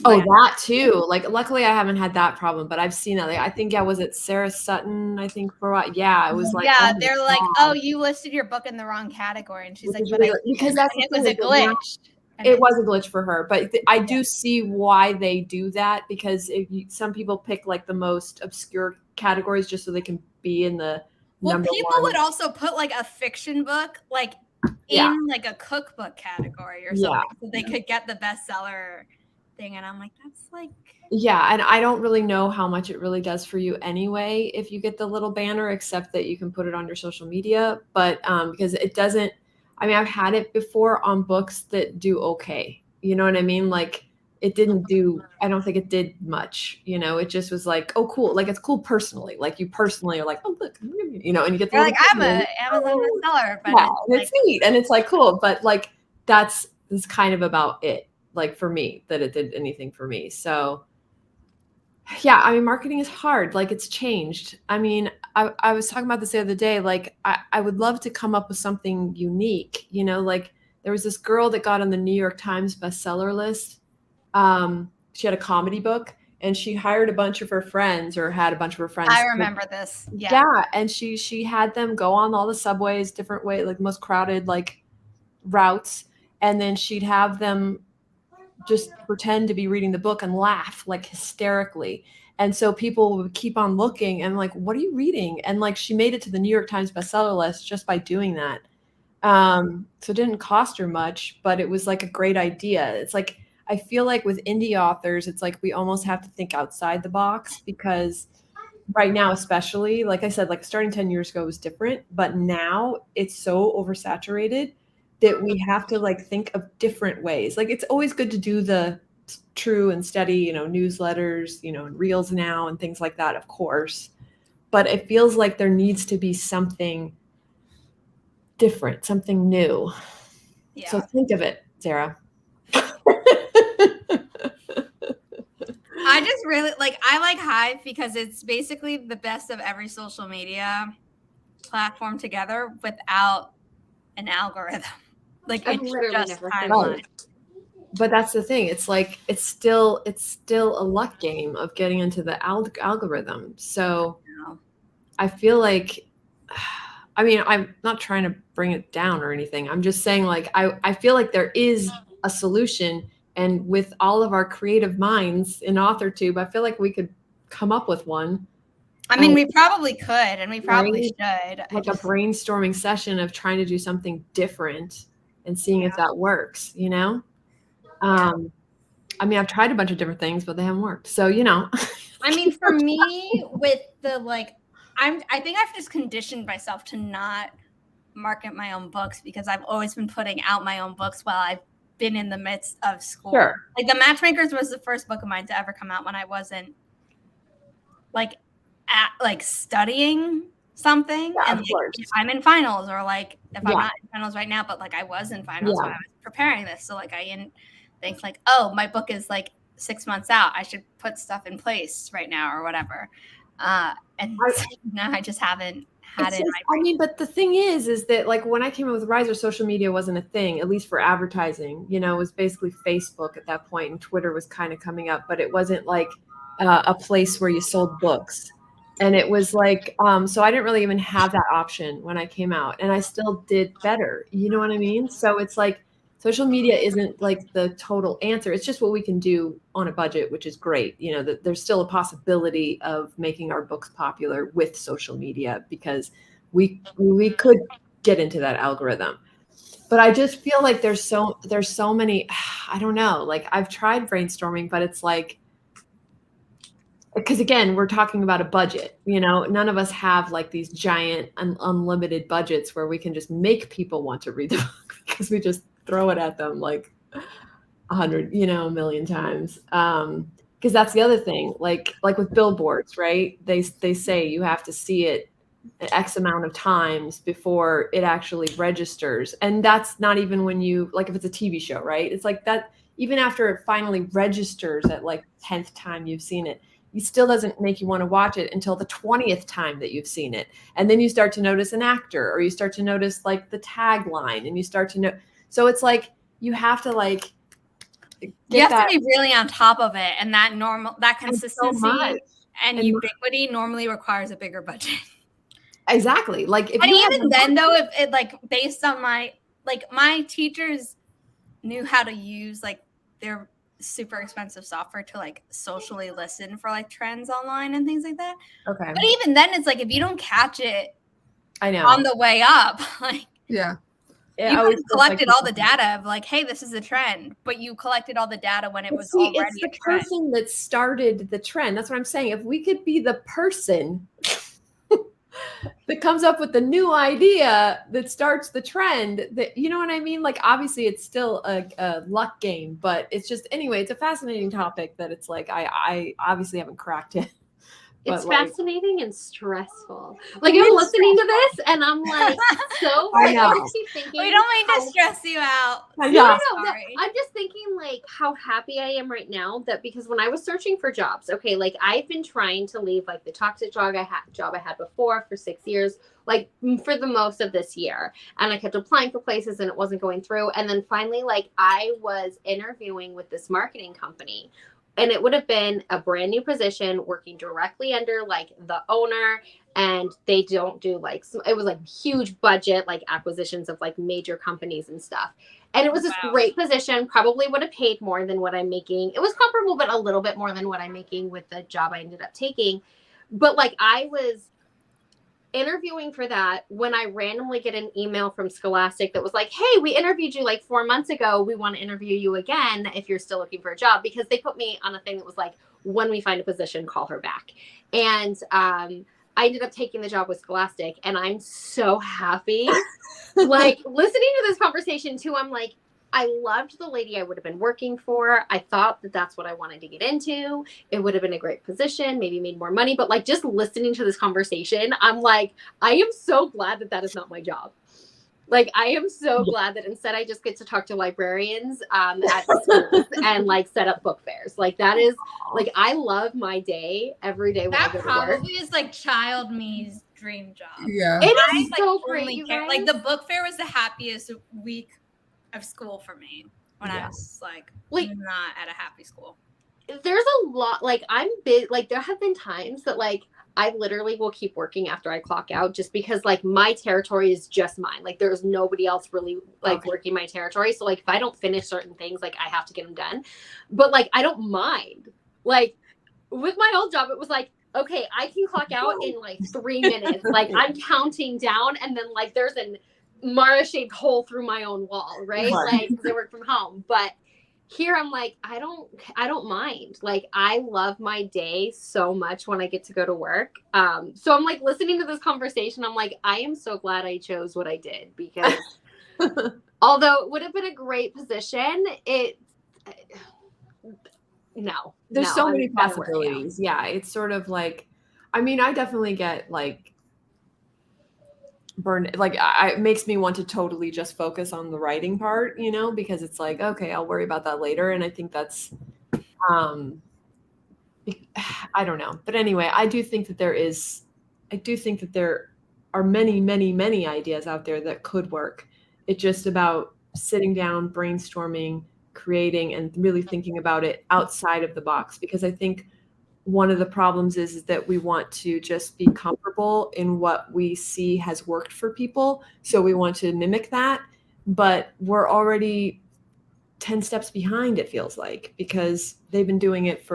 Speaker 3: Oh, that too. Like, luckily, I haven't had that problem, but I've seen that. Like, I think, was it Sarah Sutton? I think for what? Yeah, it was like.
Speaker 2: Yeah, they're like, oh, you listed your book in the wrong category, and she's like, but
Speaker 3: because it was a
Speaker 2: glitch.
Speaker 3: It was a glitch for her, but I do see why they do that because some people pick like the most obscure categories just so they can be in the.
Speaker 2: Well, people would also put like a fiction book, like. In like a cookbook category or something, so they could get the bestseller thing. And I'm like, that's like.
Speaker 3: Yeah, and I don't really know how much it really does for you anyway if you get the little banner, except that you can put it on your social media. But because it doesn't, I mean, I've had it before on books that do okay. You know what I mean? Like it didn't do, I don't think it did much, you know, it just was like, oh, cool. Like it's cool personally. Like you personally are like, oh, look, you know, and you get the
Speaker 2: like, I'm an Amazon bestseller, but
Speaker 3: it's neat and it's like, cool. But like, that's kind of about it. Like for me, that it did anything for me. So yeah, I mean, marketing is hard. Like it's changed. I mean, I was talking about this the other day. Like I would love to come up with something unique, you know, like there was this girl that got on the New York Times bestseller list. She had a comedy book and she hired a bunch of her friends or had a bunch of her friends.
Speaker 2: I remember this.
Speaker 3: Yeah. And she had them go on all the subways, different way, like most crowded, like routes. And then she'd have them just pretend to be reading the book and laugh like hysterically. And so people would keep on looking and like, what are you reading? And like, she made it to the New York Times bestseller list just by doing that. So it didn't cost her much, but it was like a great idea. It's like, I feel like with indie authors, it's like we almost have to think outside the box because right now, especially, like I said, like starting 10 years ago was different, but now it's so oversaturated that we have to like think of different ways. Like it's always good to do the true and steady, you know, newsletters, you know, and reels now and things like that, of course. But it feels like there needs to be something different, something new. Yeah. So think of it, Sarah.
Speaker 2: I just really I like Hive because it's basically the best of every social media platform together without an algorithm. Like it's just timeline.
Speaker 3: But that's the thing. It's like it's still a luck game of getting into the algorithm. So I feel like, I mean, I'm not trying to bring it down or anything. I'm just saying like I feel like there is a solution. And with all of our creative minds in AuthorTube, I feel like we could come up with one.
Speaker 2: I mean, we probably could, and we probably should.
Speaker 3: Like a brainstorming session of trying to do something different and seeing if that works, you know? I mean, I've tried a bunch of different things, but they haven't worked. So, you know.
Speaker 2: I mean, for me, with the I think I've just conditioned myself to not market my own books because I've always been putting out my own books while I've been in the midst of school.
Speaker 3: Sure.
Speaker 2: Like The Matchmakers was the first book of mine to ever come out when I wasn't studying something.
Speaker 3: Yeah,
Speaker 2: and if I'm in finals or if I'm not in finals right now, but I was in finals when I was preparing this. So I didn't think oh, my book is 6 months out. I should put stuff in place right now or whatever. And now I just haven't had it.
Speaker 3: I mean, but the thing is that when I came up with Riser, social media wasn't a thing, at least for advertising. You know, it was basically Facebook at that point, and Twitter was kind of coming up, but it wasn't a place where you sold books. And it was so I didn't really even have that option when I came out, and I still did better. You know what I mean? So it's social media isn't like the total answer. It's just what we can do on a budget, which is great. You know, that there's still a possibility of making our books popular with social media because we could get into that algorithm. But I just feel like there's so many, I don't know, like I've tried brainstorming, but it's like, because again, we're talking about a budget, you know, none of us have like these giant unlimited budgets where we can just make people want to read the book because we just throw it at them like 100, you know, a million times. Because that's the other thing, like with billboards, right? They say you have to see it X amount of times before it actually registers. And that's not even when you, like if it's a TV show, right? It's like that, even after it finally registers at like 10th time you've seen it, it still doesn't make you want to watch it until the 20th time that you've seen it. And then you start to notice an actor, or you start to notice like the tagline, and you start to know. So it's like, you have to like,
Speaker 2: you have to be really on top of it. And that consistency and ubiquity normally requires a bigger budget.
Speaker 3: Exactly. Like, if
Speaker 2: and even then though, if it like based on my teachers knew how to use like their super expensive software to like socially listen for like trends online and things like that.
Speaker 3: Okay.
Speaker 2: But even then it's like, if you don't catch it,
Speaker 3: I know,
Speaker 2: on the way up, like
Speaker 5: yeah.
Speaker 2: You collected all the data of like, hey, this is a trend, but you collected all the data when it was already
Speaker 3: it's the person that started the trend. That's what I'm saying. If we could be the person that comes up with the new idea that starts the trend, that, you know what I mean? Like, obviously it's still a luck game, but it's just, anyway, it's a fascinating topic that it's like, I obviously haven't cracked it.
Speaker 1: It's fascinating and stressful. Like, I'm listening to this and I'm like, so
Speaker 3: I know.
Speaker 2: We don't mean to stress you out.
Speaker 1: No, I'm just thinking like how happy I am right now that, because when I was searching for jobs, okay, like I've been trying to leave like the toxic job I had before for 6 years, like for the most of this year. And I kept applying for places and it wasn't going through. And then finally, like I was interviewing with this marketing company. And it would have been a brand new position working directly under like the owner. And they don't do like, it was like huge budget, like acquisitions of like major companies and stuff. And it was this great position, probably would have paid more than what I'm making. It was comparable, but a little bit more than what I'm making with the job I ended up taking. But like I was interviewing for that when I randomly get an email from Scholastic that was like, hey, we interviewed you like 4 months ago. We want to interview you again if you're still looking for a job, because they put me on a thing that was like, when we find a position, call her back. And I ended up taking the job with Scholastic, and I'm so happy. Like listening to this conversation too, I'm like, I loved the lady I would have been working for. I thought that that's what I wanted to get into. It would have been a great position, maybe made more money. But like just listening to this conversation, I'm like, I am so glad that that is not my job. Like, I am so glad that instead I just get to talk to librarians at schools and like set up book fairs. Like that is like, I love my day every day. When
Speaker 2: that
Speaker 1: I go to
Speaker 2: probably
Speaker 1: work.
Speaker 2: Is like child me's dream job.
Speaker 5: Yeah.
Speaker 1: It is so great. You guys.
Speaker 2: Like the book fair was the happiest week of school for me when I was like not at a happy school.
Speaker 1: There's a lot, like I'm big, like there have been times that like I literally will keep working after I clock out just because like my territory is just mine. Like there's nobody else really like working my territory. So like if I don't finish certain things, like I have to get them done. But like I don't mind. Like with my old job, it was like, okay, I can clock out in like 3 minutes. Like I'm counting down, and then like there's an Mara-shaped hole through my own wall, right? Like because I work from home. But here I'm like, I don't mind. Like I love my day so much when I get to go to work. So I'm like listening to this conversation, I'm like, I am so glad I chose what I did, because although it would have been a great position,
Speaker 3: there's so many possibilities. Yeah, it's sort of like, I mean, I definitely get like burned, like it makes me want to totally just focus on the writing part, you know, because it's like, okay, I'll worry about that later. And I think that's I don't know, but anyway, I do think that there are many ideas out there that could work. It's just about sitting down, brainstorming, creating, and really thinking about it outside of the box, because I think one of the problems is that we want to just be comfortable in what we see has worked for people. So we want to mimic that, but we're already 10 steps behind, it feels like, because they've been doing it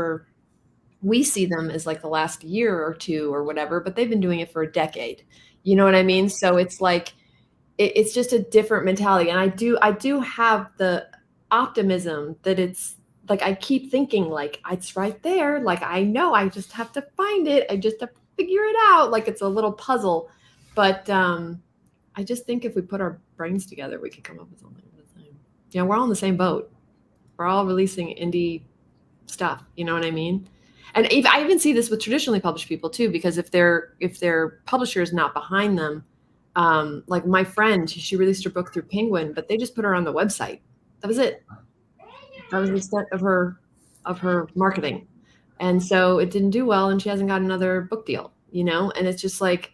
Speaker 3: we see them as like the last year or two or whatever, but they've been doing it for a decade. You know what I mean? So it's like, it's just a different mentality. And I do have the optimism that it's like, I keep thinking like, it's right there. Like, I know, I just have to find it. I just have to figure it out. Like, it's a little puzzle, but I just think if we put our brains together, we could come up with something. You know, we're all in the same boat. We're all releasing indie stuff. You know what I mean? And I even see this with traditionally published people too, because if their publisher is not behind them, like my friend, she released her book through Penguin, but they just put her on the website. That was it. That was the extent of her marketing. And so it didn't do well, and she hasn't got another book deal, you know? And it's just like,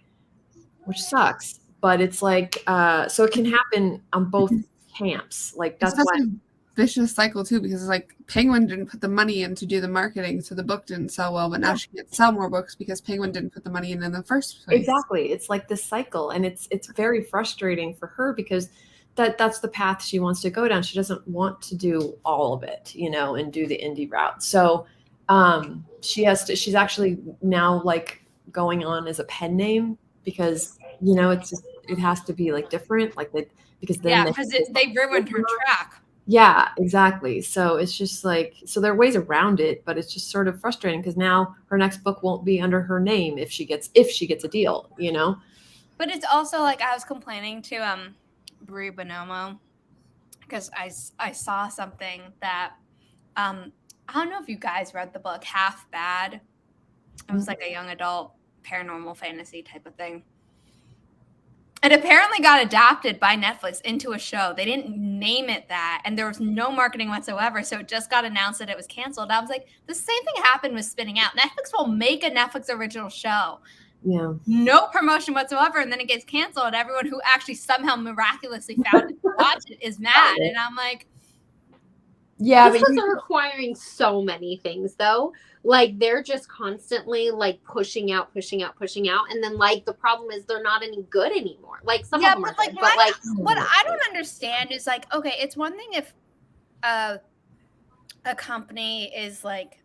Speaker 3: which sucks, but it's like, so it can happen on both camps. Like, that's why.
Speaker 5: Vicious cycle too, because it's like Penguin didn't put the money in to do the marketing, so the book didn't sell well, but now she can't sell more books because Penguin didn't put the money in the first place.
Speaker 3: Exactly. It's like this cycle, and it's very frustrating for her, because that's the path she wants to go down. She doesn't want to do all of it, you know, and do the indie route. So she's actually now like going on as a pen name, because, you know, it has to be like different, like that, because then
Speaker 2: they ruined her track.
Speaker 3: Yeah, exactly. So it's just like, so there are ways around it, but it's just sort of frustrating, because now her next book won't be under her name if she gets a deal, you know?
Speaker 2: But it's also like, I was complaining to Brie Bonomo, because I saw something that I don't know if you guys read the book Half Bad. It was like a young adult paranormal fantasy type of thing. It apparently got adapted by Netflix into a show. They didn't name it that, and there was no marketing whatsoever. So it just got announced that it was canceled. I was like, the same thing happened with Spinning Out. Netflix will make a Netflix original show.
Speaker 3: Yeah.
Speaker 2: No promotion whatsoever, and then it gets canceled. Everyone who actually somehow miraculously found it to watch it is mad. And I'm like,
Speaker 3: yeah,
Speaker 1: this is requiring so many things, though. Like, they're just constantly like pushing out, and then like the problem is they're not any good anymore. Like, some of them are good, but like
Speaker 2: what I don't understand is like, okay, it's one thing if a company is like,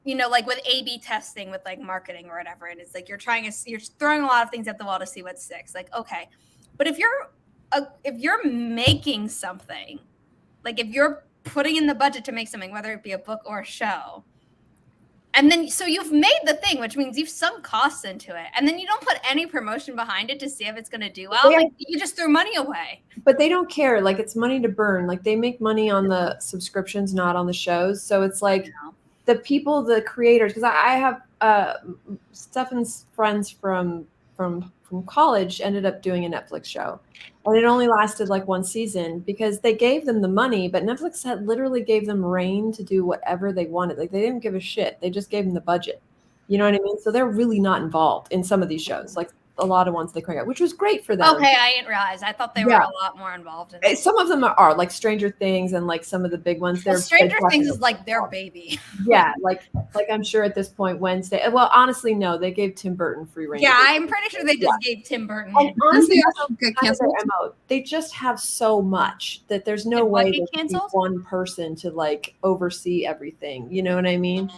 Speaker 2: you know, like with A/B testing with like marketing or whatever, and it's like you're throwing a lot of things at the wall to see what sticks. Like, okay, but if you're making something, like if you're putting in the budget to make something, whether it be a book or a show, and then so you've made the thing, which means you've sunk costs into it, and then you don't put any promotion behind it to see if it's going to do well. Like, you just threw money away.
Speaker 3: But they don't care. Like, it's money to burn. Like, they make money on the subscriptions, not on the shows. So it's like the people, the creators, because I have Stefan's friends from college ended up doing a Netflix show, and it only lasted like one season because they gave them the money, but Netflix had literally gave them reign to do whatever they wanted. Like, they didn't give a shit. They just gave them the budget. You know what I mean? So they're really not involved in some of these shows, like a lot of ones they crank out, which was great for them.
Speaker 2: Okay, I didn't realize. I thought they were a lot more involved in it.
Speaker 3: Some of them are like Stranger Things, and like some of the big ones.
Speaker 2: Well, Stranger Things is like their baby.
Speaker 3: Yeah, like I'm sure at this point Wednesday. Well, honestly, no, they gave Tim Burton free reign.
Speaker 2: Yeah, I'm pretty sure they just gave Tim Burton.
Speaker 3: And honestly, they just have so much that there's no way they can be one person to like oversee everything. You know what I mean?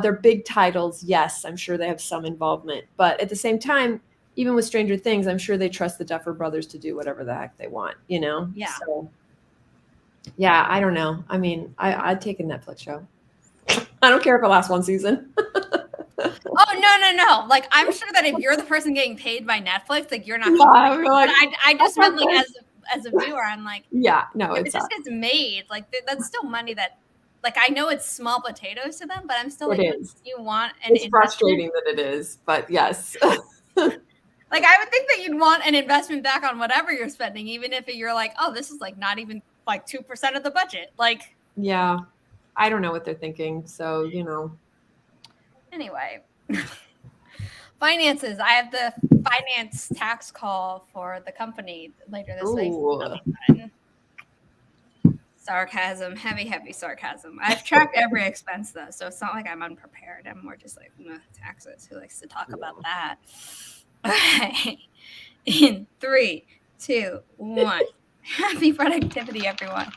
Speaker 3: They're big titles. Yes, I'm sure they have some involvement, but at the same time, even with Stranger Things, I'm sure they trust the Duffer Brothers to do whatever the heck they want, you know?
Speaker 2: Yeah.
Speaker 3: So, yeah, I don't know. I mean, I'd take a Netflix show. I don't care if it lasts one season.
Speaker 2: Oh, no. Like, I'm sure that if you're the person getting paid by Netflix, like, you're not. I just meant like as a viewer, I'm like,
Speaker 3: yeah, no,
Speaker 2: if it just gets made, like, that's still money that, like, I know it's small potatoes to them, but I'm still like, you want an
Speaker 3: It's frustrating that it is, but yes.
Speaker 2: Like, I would think that you'd want an investment back on whatever you're spending, even if you're like, oh, this is like not even like 2% of the budget. Like,
Speaker 3: yeah, I don't know what they're thinking. So, you know.
Speaker 2: Anyway, finances. I have the finance tax call for the company later this week. Sarcasm, heavy sarcasm. I've tracked every expense though, so it's not like I'm unprepared. I'm more just like, taxes. Who likes to talk about that? Okay. In 3, 2, 1. Happy productivity, everyone.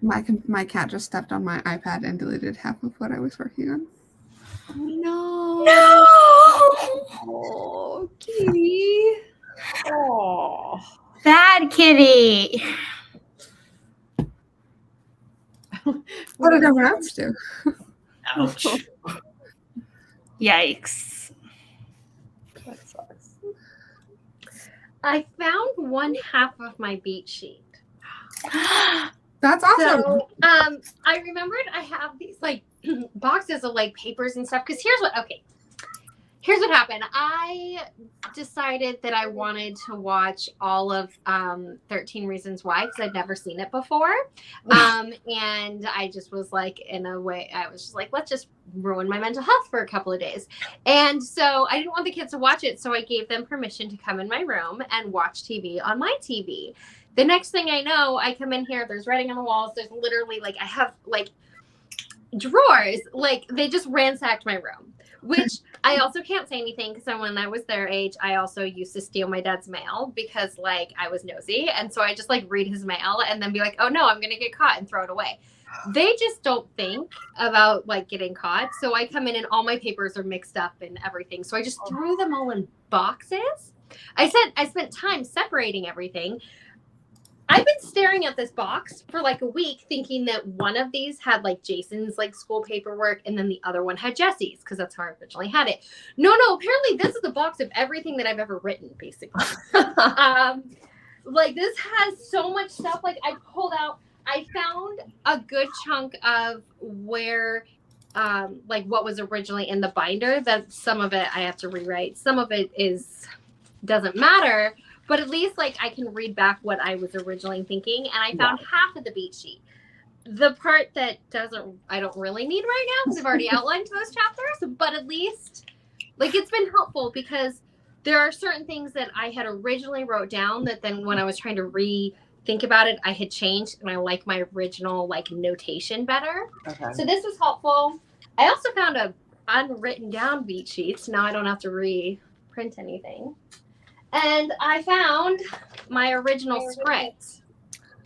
Speaker 5: My cat just stepped on my iPad and deleted half of what I was working on.
Speaker 3: No.
Speaker 2: No.
Speaker 3: Oh, kitty. Oh.
Speaker 2: Bad kitty.
Speaker 5: What did everyone else do?
Speaker 4: Ouch.
Speaker 2: Yikes.
Speaker 3: That sucks.
Speaker 1: I found one half of my beat sheet.
Speaker 5: That's awesome.
Speaker 1: So, I remembered I have these like boxes of like papers and stuff. Because here's what happened. I decided that I wanted to watch all of 13 Reasons Why because I'd never seen it before. And I just was like, in a way, I was just like, let's just ruin my mental health for a couple of days. And so I didn't want the kids to watch it. So I gave them permission to come in my room and watch TV on my TV. The next thing I know, I come in here, there's writing on the walls. There's literally like, I have like drawers. Like they just ransacked my room, which I also can't say anything because when I was their age, I also used to steal my dad's mail because like I was nosy. And so I just like read his mail and then be like, oh no, I'm going to get caught and throw it away. They just don't think about like getting caught. So I come in and all my papers are mixed up and everything. So I just threw them all in boxes. I spent time separating everything. I've been staring at this box for like a week thinking that one of these had like Jason's like school paperwork and then the other one had Jesse's because that's how I originally had it. No, apparently this is the box of everything that I've ever written basically. Like this has so much stuff. Like I found a good chunk of where like what was originally in the binder. That some of it I have to rewrite. Some of it doesn't matter. But at least like I can read back what I was originally thinking. And I found half of the beat sheet. The part that I don't really need right now because I've already outlined those chapters. But at least like it's been helpful because there are certain things that I had originally wrote down that then when I was trying to rethink about it, I had changed and I like my original like notation better. Okay. So this was helpful. I also found a unwritten down beat sheet. So now I don't have to reprint anything. And I found my original script.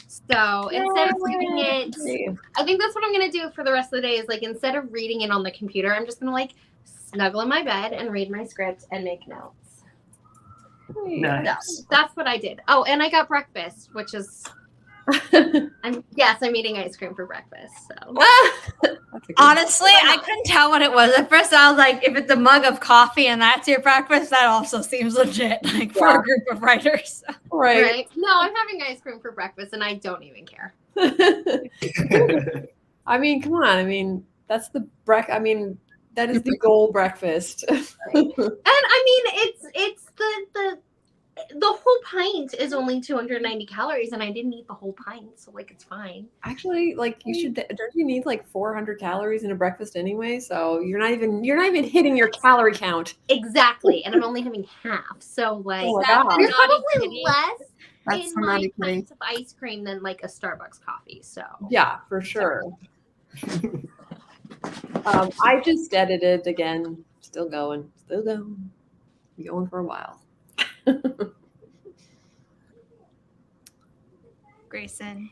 Speaker 1: So instead of reading it, I think that's what I'm going to do for the rest of the day is like instead of reading it on the computer, I'm just going to like snuggle in my bed and read my script and make notes.
Speaker 4: Nice.
Speaker 1: So that's what I did. Oh, and I got breakfast, which is I'm eating ice cream for breakfast. So
Speaker 2: honestly, I couldn't tell what it was. At first, I was like, if it's a mug of coffee and that's your breakfast, that also seems legit, like for a group of writers.
Speaker 3: Right.
Speaker 1: No, I'm having ice cream for breakfast, and I don't even care.
Speaker 3: I mean, come on. I mean, that's the that is the goal breakfast.
Speaker 1: And I mean, it's the whole pint is only 290 calories, and I didn't eat the whole pint, so like it's fine.
Speaker 3: Actually, like don't you need like 400 calories in a breakfast anyway? So you're not even hitting your calorie count.
Speaker 1: Exactly, and I'm only having half. So like there's probably less in my pint of ice cream than like a Starbucks coffee. So
Speaker 3: yeah, for sure. I just edited again. Still going. Be going for a while.
Speaker 2: Grayson.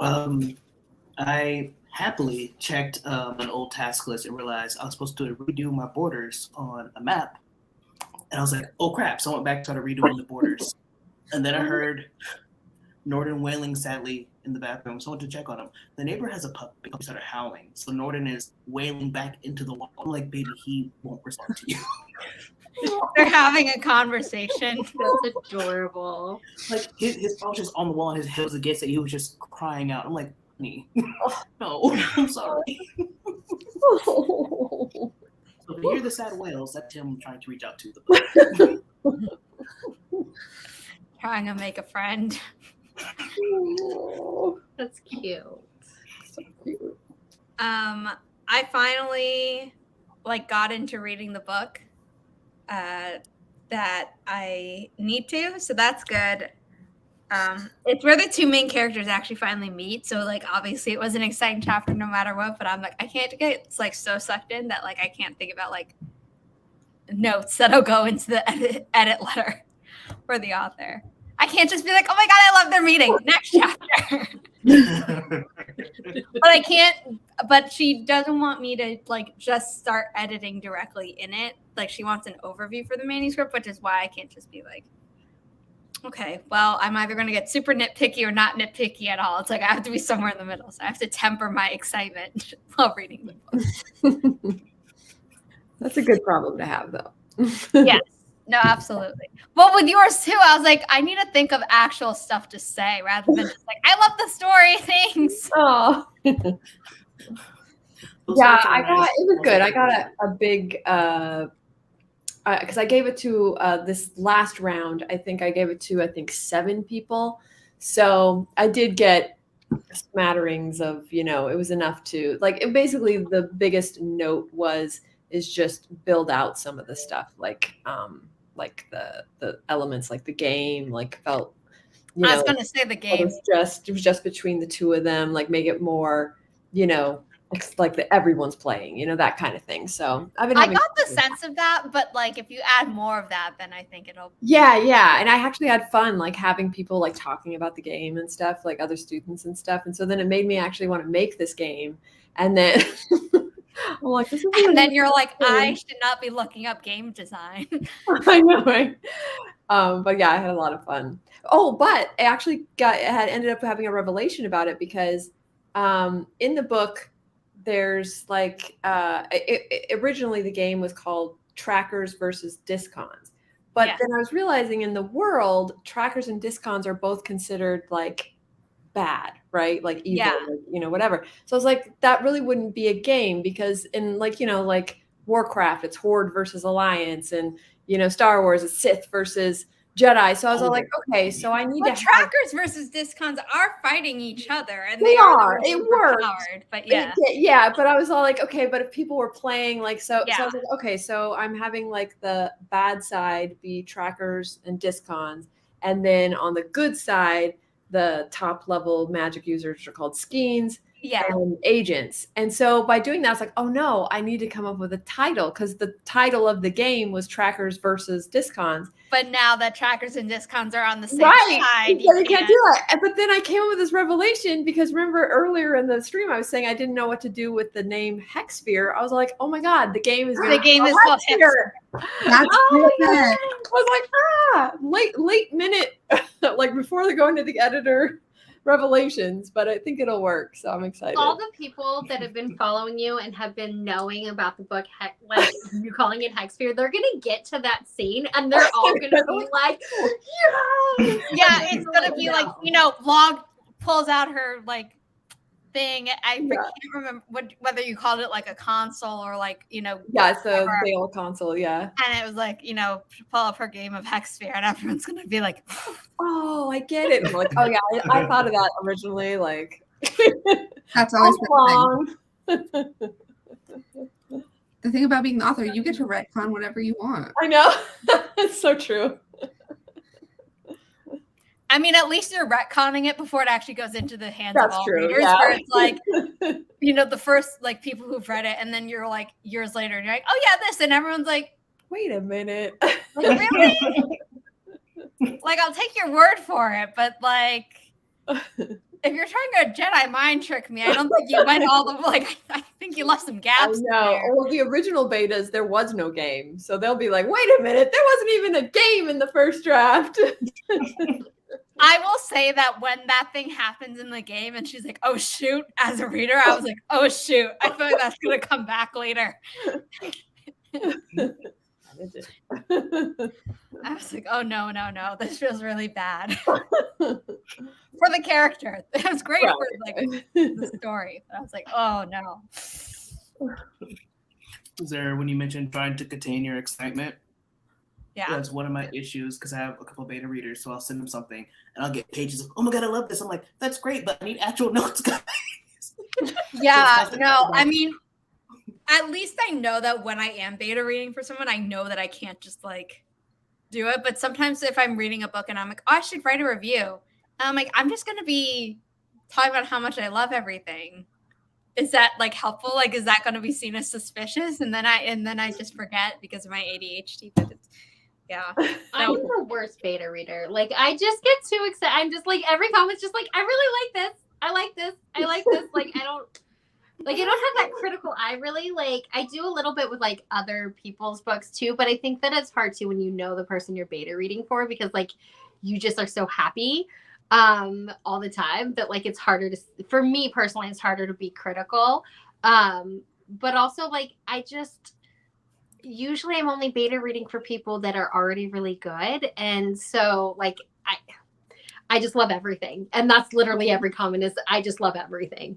Speaker 4: I happily checked an old task list and realized I was supposed to redo my borders on a map. And I was like, oh crap. So I went back and started redoing the borders. And then I heard Norton wailing sadly in the bathroom. So I went to check on him. The neighbor has a puppy. The puppy started howling. So Norton is wailing back into the wall. I'm like, baby, he won't respond to you.
Speaker 2: They're having a conversation.
Speaker 1: That's adorable.
Speaker 4: Like his phone was just on the wall and his head was against it. He was just crying out. I'm like, honey, no, I'm sorry. So if you hear the sad wails, that's him trying to reach out to the book.
Speaker 2: Trying to make a friend.
Speaker 1: That's cute.
Speaker 3: So cute.
Speaker 2: I finally got into reading the book that I need to, so that's good. It's where the two main characters actually finally meet, so obviously it was an exciting chapter no matter what, but I'm I can't get so sucked in that I can't think about notes that'll go into the edit letter for the author. I can't just be oh my god, I love their meeting. Next chapter. But I can't. But she doesn't want me to like just start editing directly in it. Like she wants an overview for the manuscript, which is why I can't just be like, okay, well, I'm either going to get super nitpicky or not nitpicky at all. It's like I have to be somewhere in the middle. So I have to temper my excitement while reading the book.
Speaker 3: That's a good problem to have, though.
Speaker 2: Yes. No, absolutely. Well, with yours too, I was like, I need to think of actual stuff to say rather than just like, I love the story. Thanks.
Speaker 3: Oh. Yeah, it was good. I got a big, because I gave it to this last round. I think I gave it to 7 people. So I did get smatterings of, it was enough to basically the biggest note is just build out some of the stuff, like the elements, like the game, felt.
Speaker 2: I was gonna say the game.
Speaker 3: It was just between the two of them, make it more, everyone's playing, that kind of thing. So I
Speaker 2: got the sense of that, but if you add more of that, then I think it'll.
Speaker 3: Yeah, and I actually had fun having people talking about the game and stuff, other students and stuff, and so then it made me actually want to make this game, and then. I'm like, this is
Speaker 2: and then you're like, I should not be looking up game design.
Speaker 3: I know, right? But yeah, I had a lot of fun. Oh, but I actually ended up having a revelation about it because in the book, there's originally the game was called Trackers versus Discons. But then I was realizing in the world, trackers and discons are both considered bad, right? Evil, whatever. So I was like, that really wouldn't be a game because in Warcraft, it's Horde versus Alliance, and Star Wars, it's Sith versus Jedi. So I was all like, okay, so I need to
Speaker 2: trackers versus discons are fighting each other, and
Speaker 3: they are. It works,
Speaker 2: but
Speaker 3: but I was all like, okay, but if people were playing so I was like, okay, so I'm having the bad side be trackers and discons, and then on the good side, the top level magic users are called skeens and agents. And so by doing that, I was like, oh no, I need to come up with a title because the title of the game was Trackers versus Discons.
Speaker 2: But now that trackers and discons are on the same side,
Speaker 3: you can't do it. But then I came up with this revelation because remember earlier in the stream, I was saying I didn't know what to do with the name Hexsphere. I was like, oh my God, the game is
Speaker 2: called Hexsphere.
Speaker 5: That's
Speaker 3: I was like, late minute, before they go into the editor revelations, but I think it'll work. So I'm excited.
Speaker 1: All the people that have been following you and have been knowing about the book, you calling it Hexsphere, they're going to get to that scene and they're all going to be like,
Speaker 2: yeah, it's going to be Log pulls out her thing. I can't remember whether you called it a console or
Speaker 3: it's a Veil console,
Speaker 2: and it was pull up her game of Hexsphere, and everyone's gonna be like,
Speaker 3: oh, I get it. I'm like, oh yeah, I thought of that originally.
Speaker 5: That's always the thing about being the author. You get to retcon whatever you want.
Speaker 3: I know. It's so true.
Speaker 2: I mean, at least you're retconning it before it actually goes into the hands of all readers.
Speaker 3: Yeah.
Speaker 2: Where it's the first people who've read it, and then you're years later, and you're like, oh yeah, this, and everyone's like,
Speaker 3: wait a minute,
Speaker 2: really? I'll take your word for it, but if you're trying to Jedi mind trick me, I don't think you went all the I think you left some gaps.
Speaker 3: No, well, the original betas, there was no game, so they'll be like, wait a minute, there wasn't even a game in the first draft.
Speaker 2: I will say that when that thing happens in the game and she's like, oh, shoot, as a reader, I was like, oh, shoot. I feel like that's going to come back later. I was like, oh, no. This feels really bad. For the character. It was great for the story. But I was like, oh, no.
Speaker 4: Was there, when you mentioned trying to contain your excitement?
Speaker 2: Yeah.
Speaker 4: That's one of my issues because I have a couple of beta readers, so I'll send them something and I'll get pages of, oh my God, I love this. I'm like, that's great, but I need actual notes, guys.
Speaker 2: Yeah, no, I mean, at least I know that when I am beta reading for someone, I know that I can't just do it. But sometimes if I'm reading a book and I'm like, oh, I should write a review, and I'm like, I'm just going to be talking about how much I love everything. Is that helpful? Is that going to be seen as suspicious? And then I just forget because of my ADHD. But it's, yeah.
Speaker 1: I'm the worst beta reader. I just get too excited. I'm just every comment's just I really like this. I like this. I like this. Like, I don't have that critical eye really. Like, I do a little bit with like other people's books too, but I think that it's hard too when you know the person you're beta reading for, because like you just are so happy all the time that like it's harder to, for me personally, it's harder to be critical. But also like usually I'm only beta reading for people that are already really good. And so like I just love everything. And that's literally every comment is I just love everything.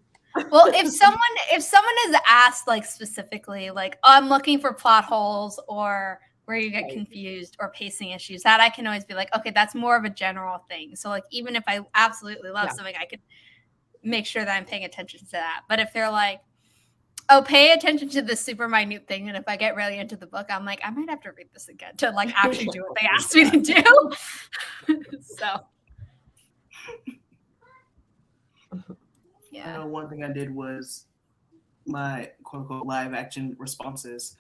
Speaker 2: Well, if someone is asked like specifically, like, oh, I'm looking for plot holes or where you get confused or pacing issues, that I can always be like, okay, that's more of a general thing. So like, even if I absolutely love something, I could make sure that I'm paying attention to that. But if they're like, oh, pay attention to this super minute thing, and if I get really into the book, I'm like, I might have to read this again to like actually do what they asked me to do. So
Speaker 4: I know one thing I did was my quote unquote live action responses,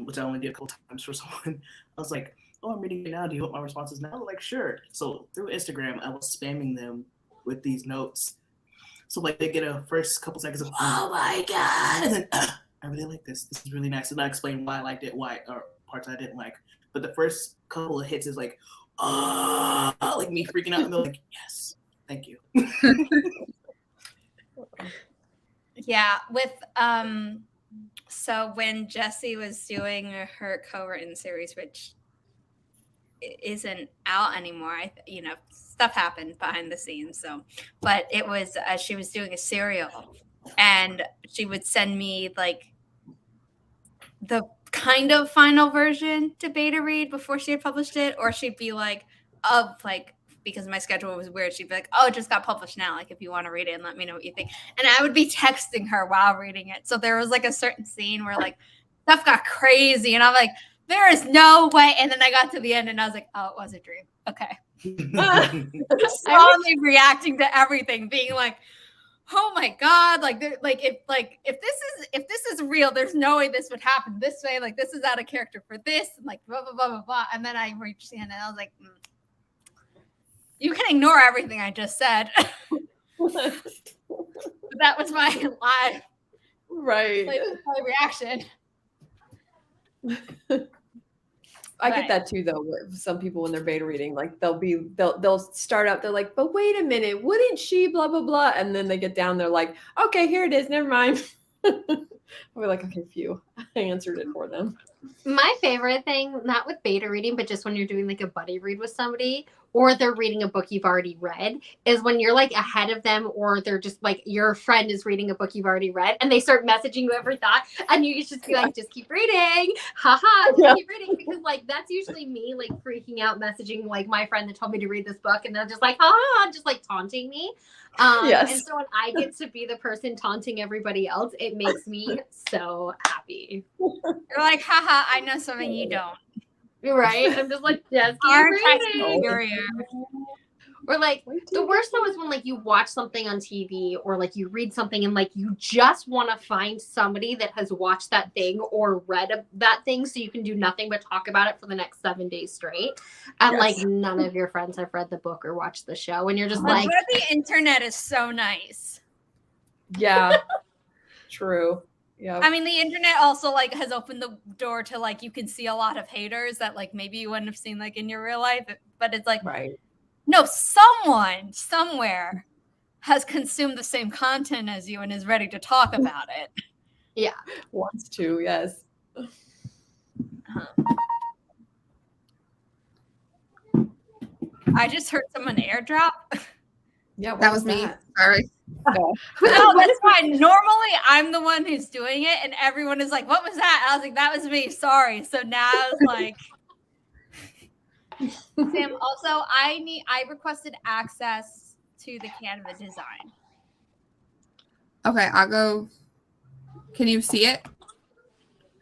Speaker 4: which I only did a couple times for someone. I was like, oh, I'm reading it now. Do you want my responses now? They're like, sure. So through Instagram, I was spamming them with these notes. So like they get a first couple seconds of, oh my God. And then, I really like this. This is really nice. And I explain why I liked it, why, or parts I didn't like. But the first couple of hits is like, like me freaking out. And they're like, yes, thank you.
Speaker 2: Yeah, with so when Jessie was doing her co-written series, which isn't out anymore, stuff happened behind the scenes. So, but it was she was doing a serial, and she would send me like the kind of final version to beta read before she had published it, or she'd be like, because my schedule was weird, she'd be like, oh, it just got published now. Like, if you want to read it and let me know what you think. And I would be texting her while reading it. So there was like a certain scene where like stuff got crazy and I'm like, there is no way. And then I got to the end and I was like, oh, it was a dream. Okay. Slowly reacting to everything, being like, oh my God, if this is real, there's no way this would happen this way. Like, this is out of character for this, and like blah blah blah blah blah. And then I reached the end and I was like, you can ignore everything I just said. But that was my live reaction.
Speaker 3: I get that too, though. With some people when they're beta reading, like they'll start out, they're like, but wait a minute, wouldn't she blah blah blah, and then they get down, they're like, okay, here it is, never mind. We're like, okay, phew, I answered it for them.
Speaker 1: My favorite thing, not with beta reading, but just when you're doing like a buddy read with somebody, or they're reading a book you've already read, is when you're like ahead of them, or they're just like your friend is reading a book you've already read and they start messaging you every thought, and you just be like, just keep reading, haha, just keep reading, because like that's usually me like freaking out, messaging like my friend that told me to read this book, and they're just like, haha, just like taunting me. And so when I get to be the person taunting everybody else, it makes me so happy.
Speaker 2: You're like, haha, I know something you don't.
Speaker 1: Right? I'm just like, just keep reading. Or like the worst though is when like you watch something on TV or like you read something and like you just want to find somebody that has watched that thing or read that thing so you can do nothing but talk about it for the next 7 days straight. And like none of your friends have read the book or watched the show, and you're just like,
Speaker 2: the internet is so nice.
Speaker 3: Yeah. True. Yeah.
Speaker 2: I mean, the internet also like has opened the door to like you can see a lot of haters that like maybe you wouldn't have seen like in your real life, but it's like, no, someone somewhere has consumed the same content as you and is ready to talk about it.
Speaker 1: Yeah.
Speaker 3: Wants to, yes.
Speaker 2: I just heard someone airdrop.
Speaker 3: Yeah,
Speaker 5: that was me. Sorry.
Speaker 2: No, that's fine. Normally, I'm the one who's doing it, and everyone is like, what was that? I was like, that was me. Sorry. So now it's like, Sam, also, I requested access to the Canva design.
Speaker 5: Okay, I'll go. Can you see it?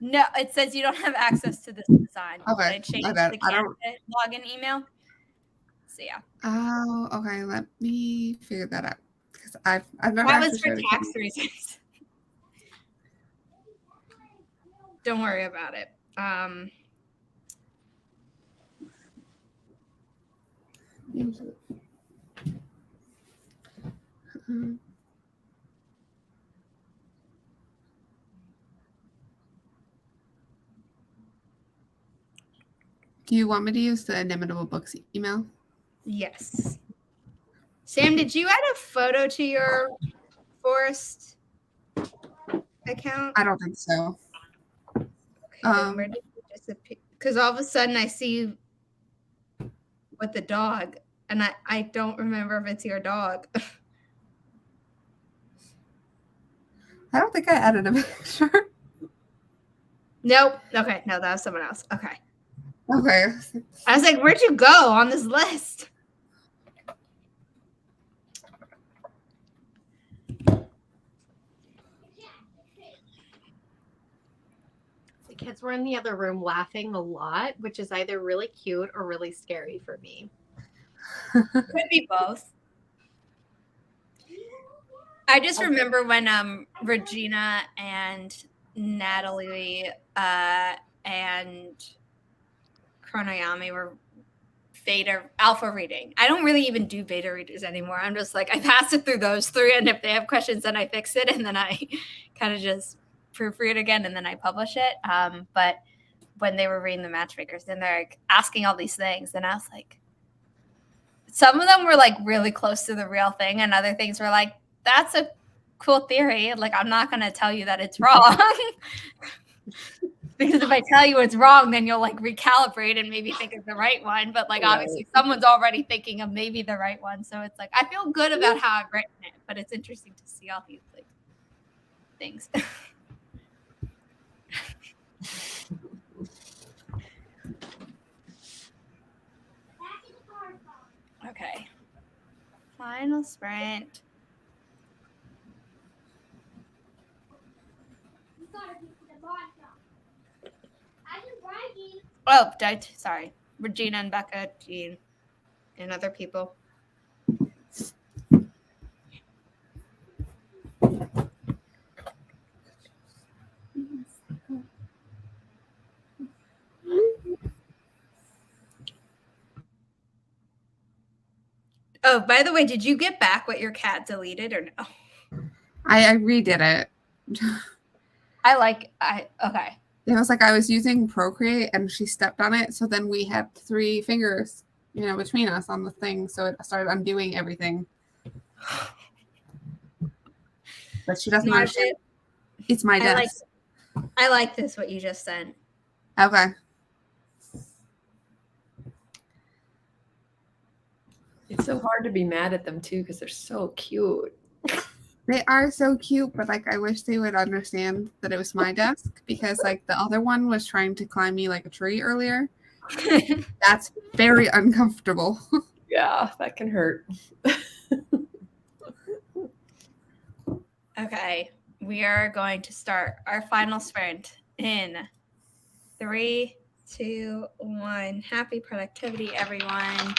Speaker 2: No, it says you don't have access to this design.
Speaker 5: Okay.
Speaker 2: I changed the Canva login email. So yeah.
Speaker 5: Oh, okay. Let me figure that out because I've never.
Speaker 2: That was for tax reasons. Don't worry about it.
Speaker 5: Do you want me to use the Inimitable Books email?
Speaker 2: Yes. Sam, did you add a photo to your Forest account?
Speaker 5: I don't think so.
Speaker 2: Okay, then where did you disappear? Because all of a sudden I see you with the dog, and I don't remember if it's your dog.
Speaker 5: I don't think I added a picture.
Speaker 2: Nope. Okay, no, that was someone else. Okay.
Speaker 5: Okay.
Speaker 2: I was like, where'd you go on this list?
Speaker 1: The kids were in the other room laughing a lot, which is either really cute or really scary for me.
Speaker 2: Could be both. I just remember when Regina and Natalie and Chronoyami were alpha reading. I don't really even do beta readers anymore. I'm just like, I pass it through those three, and if they have questions, then I fix it, and then I kind of just proofread again, and then I publish it. But when they were reading the Matchmakers, then they're like asking all these things, and I was like, some of them were like really close to the real thing, and other things were like, that's a cool theory. Like, I'm not going to tell you that it's wrong. Because if I tell you it's wrong, then you'll like recalibrate and maybe think it's the right one. But like, obviously someone's already thinking of maybe the right one. So it's like, I feel good about how I've written it, but it's interesting to see all these like things. Okay. Final sprint. Oh, sorry. Regina and Becca, Jean, and other people. Oh, by the way, did you get back what your cat deleted or no?
Speaker 5: I redid it.
Speaker 2: Okay.
Speaker 5: It was like I was using Procreate and she stepped on it. So then we had 3 fingers, between us on the thing. So it started undoing everything. But she doesn't understand. It's my desk.
Speaker 2: I like this, what you just sent.
Speaker 5: Okay.
Speaker 3: It's so hard to be mad at them too because they're so cute.
Speaker 5: They are so cute, but like I wish they would understand that it was my desk because like the other one was trying to climb me like a tree earlier. That's very uncomfortable.
Speaker 3: Yeah, that can hurt.
Speaker 2: Okay, we are going to start our final sprint in 3, 2, 1. Happy productivity, everyone.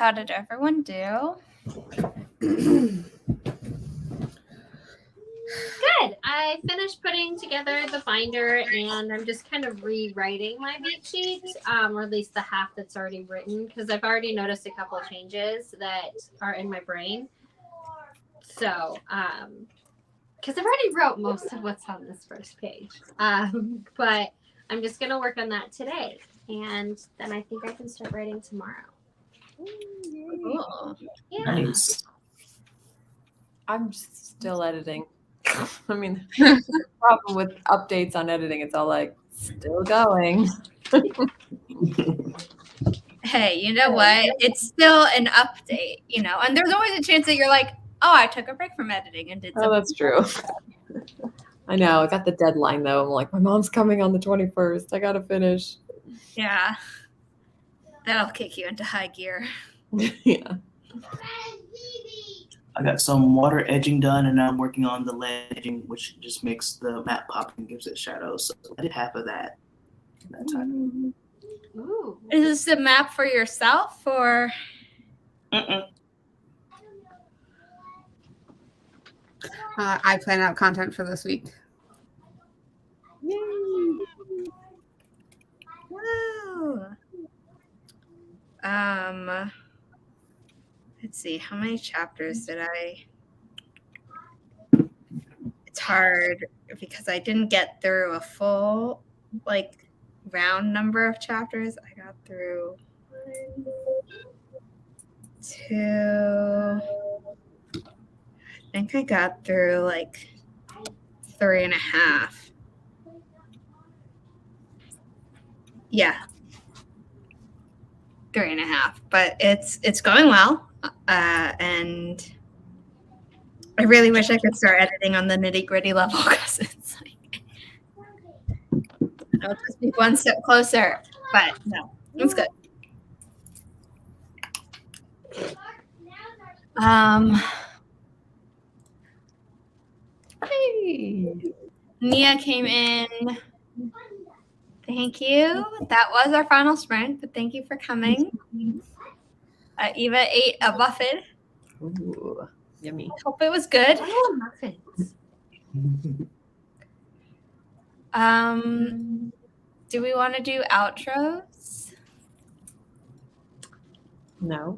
Speaker 2: how did everyone do?
Speaker 1: Good. I finished putting together the binder, and I'm just kind of rewriting my beat sheet, or at least the half that's already written, because I've already noticed a couple of changes that are in my brain. So, because I've already wrote most of what's on this first page, but I'm just gonna work on that today, and then I think I can start writing tomorrow.
Speaker 2: Cool.
Speaker 1: Yeah.
Speaker 4: Nice.
Speaker 3: I'm just still editing. I mean, the problem with updates on editing, it's all like still going.
Speaker 2: Hey, you know what? It's still an update, and there's always a chance that you're like, oh, I took a break from editing and did something.
Speaker 3: Oh, that's true. I know. I got the deadline though. I'm like, my mom's coming on the 21st. I gotta finish.
Speaker 2: Yeah. That'll kick you into high gear.
Speaker 3: Yeah.
Speaker 4: I got some water edging done, and now I'm working on the lead edging, which just makes the map pop and gives it shadows. So I did half of that in that time.
Speaker 1: Ooh.
Speaker 2: Is this a map for yourself or?
Speaker 5: I plan out content for this week.
Speaker 2: Woo. Let's see, how many chapters did I? It's hard because I didn't get through a full, round number of chapters. I got through 1, 2. I think I got through 3.5. Yeah. 3.5, but it's going well, and I really wish I could start editing on the nitty-gritty level because it's it'll just be one step closer, but no, it's good.
Speaker 3: Hey.
Speaker 2: Nia came in. Thank you. That was our final sprint, but thank you for coming. Eva ate a muffin.
Speaker 3: Ooh, yummy.
Speaker 2: Hope it was good.
Speaker 1: Oh, muffins.
Speaker 2: Do we want to do outros?
Speaker 3: No.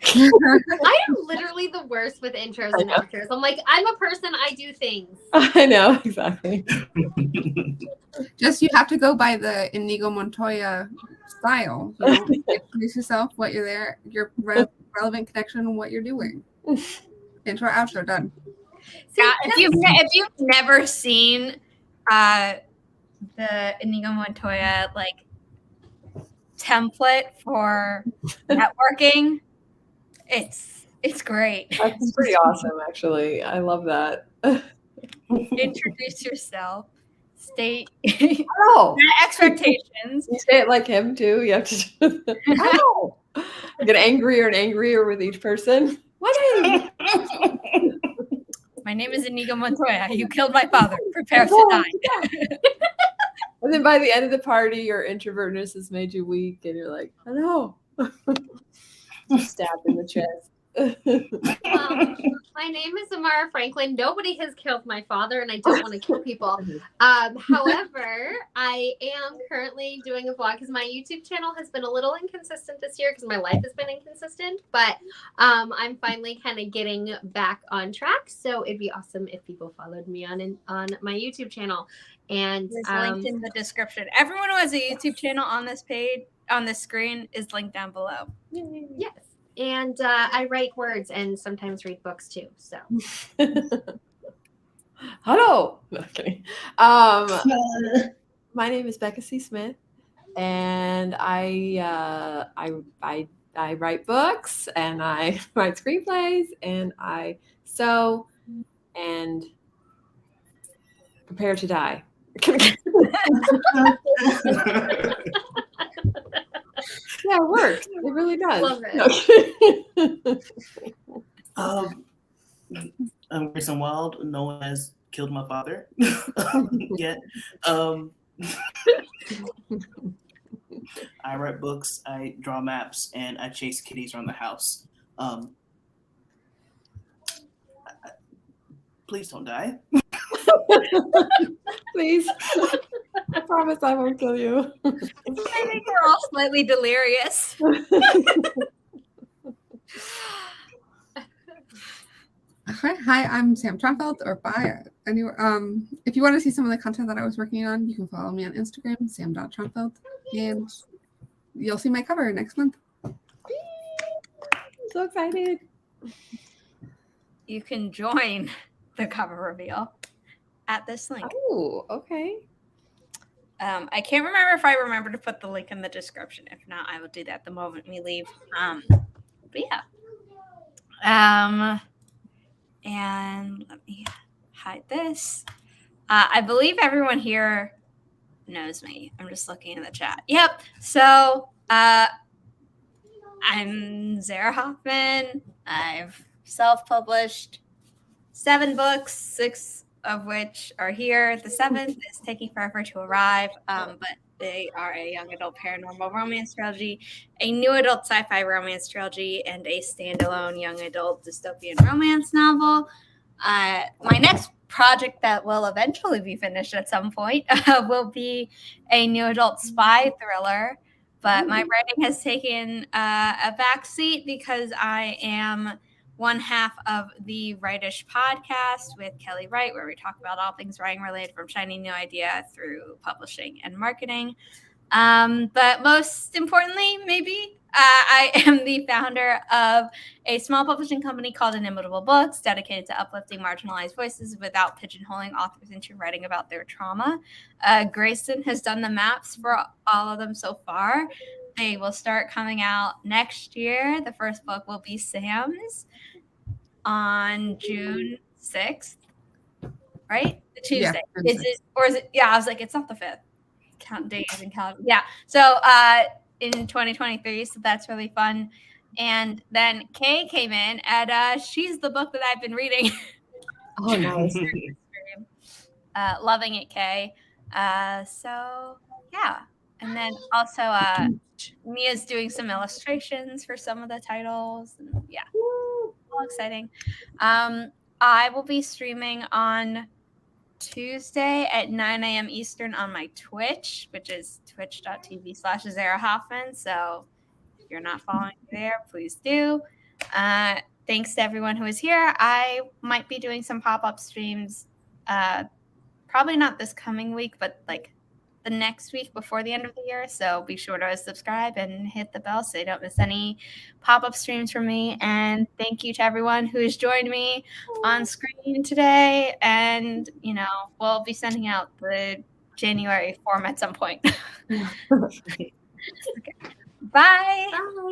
Speaker 1: I am literally the worst with intros and outros. I'm like, I'm a person, I do things.
Speaker 3: I know, exactly.
Speaker 5: Just you have to go by the Inigo Montoya style. Introduce yourself, what you're there, your relevant connection, and what you're doing. Intro, outro, done.
Speaker 2: Yeah, if you've never seen the Inigo Montoya template for networking, it's great.
Speaker 3: That's pretty awesome, actually. I love that.
Speaker 2: Introduce yourself. State
Speaker 3: Oh,
Speaker 2: expectations.
Speaker 3: you say it like him too. You have to. Oh, get angrier and angrier with each person. My name.
Speaker 2: My name is Inigo Montoya. You killed my father. Prepare to die.
Speaker 3: And then by the end of the party, your introvertness has made you weak, and you're like, "Hello." Stabbed in the chest.
Speaker 1: My name is Amara Franklin. Nobody has killed my father, and I don't want to kill people. However, I am currently doing a vlog because my YouTube channel has been a little inconsistent this year because my life has been inconsistent. But I'm finally kind of getting back on track. So it'd be awesome if people followed me on my YouTube channel. And
Speaker 2: it's linked in the description. Everyone who has a YouTube channel on this page, on this screen, is linked down below.
Speaker 1: Yes. And I write words and sometimes read books too. So,
Speaker 3: hello. No, kidding. My name is Becca C. Smith, and I write books, and I write screenplays, and I sew, and prepare to die. Yeah, it works. It really does.
Speaker 1: Love it.
Speaker 4: I'm Grayson Wild. No one has killed my father yet. I write books, I draw maps, and I chase kitties around the house. Please don't die.
Speaker 3: Please. I promise I won't kill you.
Speaker 2: I think we're all slightly delirious.
Speaker 5: Hi, I'm Sam Tronfeld, or bye. Anyway, if you want to see some of the content that I was working on, you can follow me on Instagram, sam.tronfeld, and you'll see my cover next month.
Speaker 3: I'm so excited.
Speaker 2: You can join the cover reveal at this link.
Speaker 3: Oh, okay.
Speaker 2: I can't remember if I remember to put the link in the description. If not, I will do that the moment we leave. But yeah. And let me hide this. I believe everyone here knows me. I'm just looking in the chat. Yep. So I'm Zara Hoffman. I've self-published 7 books, 6 of which are here. The 7th is taking forever to arrive, but they are a young adult paranormal romance trilogy, a new adult sci-fi romance trilogy, and a standalone young adult dystopian romance novel. My next project that will eventually be finished at some point will be a new adult spy thriller, but my writing has taken a backseat because I am one half of the Writish podcast with Kelly Wright, where we talk about all things writing related, from shining new idea through publishing and marketing. But most importantly, maybe, I am the founder of a small publishing company called INIMITABLE Books, dedicated to uplifting marginalized voices without pigeonholing authors into writing about their trauma. Grayson has done the maps for all of them so far. They will start coming out next year. The first book will be Sam's on June 6th, right? The Tuesday.
Speaker 5: Yeah,
Speaker 2: is it, or is it? Yeah, I was like, it's not the 5th. Count days and count. Yeah. So in 2023, so that's really fun. And then Kay came in, and she's the book that I've been reading.
Speaker 3: Oh, nice.
Speaker 2: Loving it, Kay. So yeah. And then also Mia's doing some illustrations for some of the titles. And yeah, all exciting. I will be streaming on Tuesday at 9 a.m. Eastern on my Twitch, which is twitch.tv/Zara Hoffman. So if you're not following me there, please do. Thanks to everyone who is here. I might be doing some pop-up streams, probably not this coming week, but like the next week before the end of the year. So be sure to subscribe and hit the bell so you don't miss any pop-up streams from me. And thank you to everyone who has joined me on screen today. And, you know, we'll be sending out the January form at some point. Okay. Bye.
Speaker 3: Bye.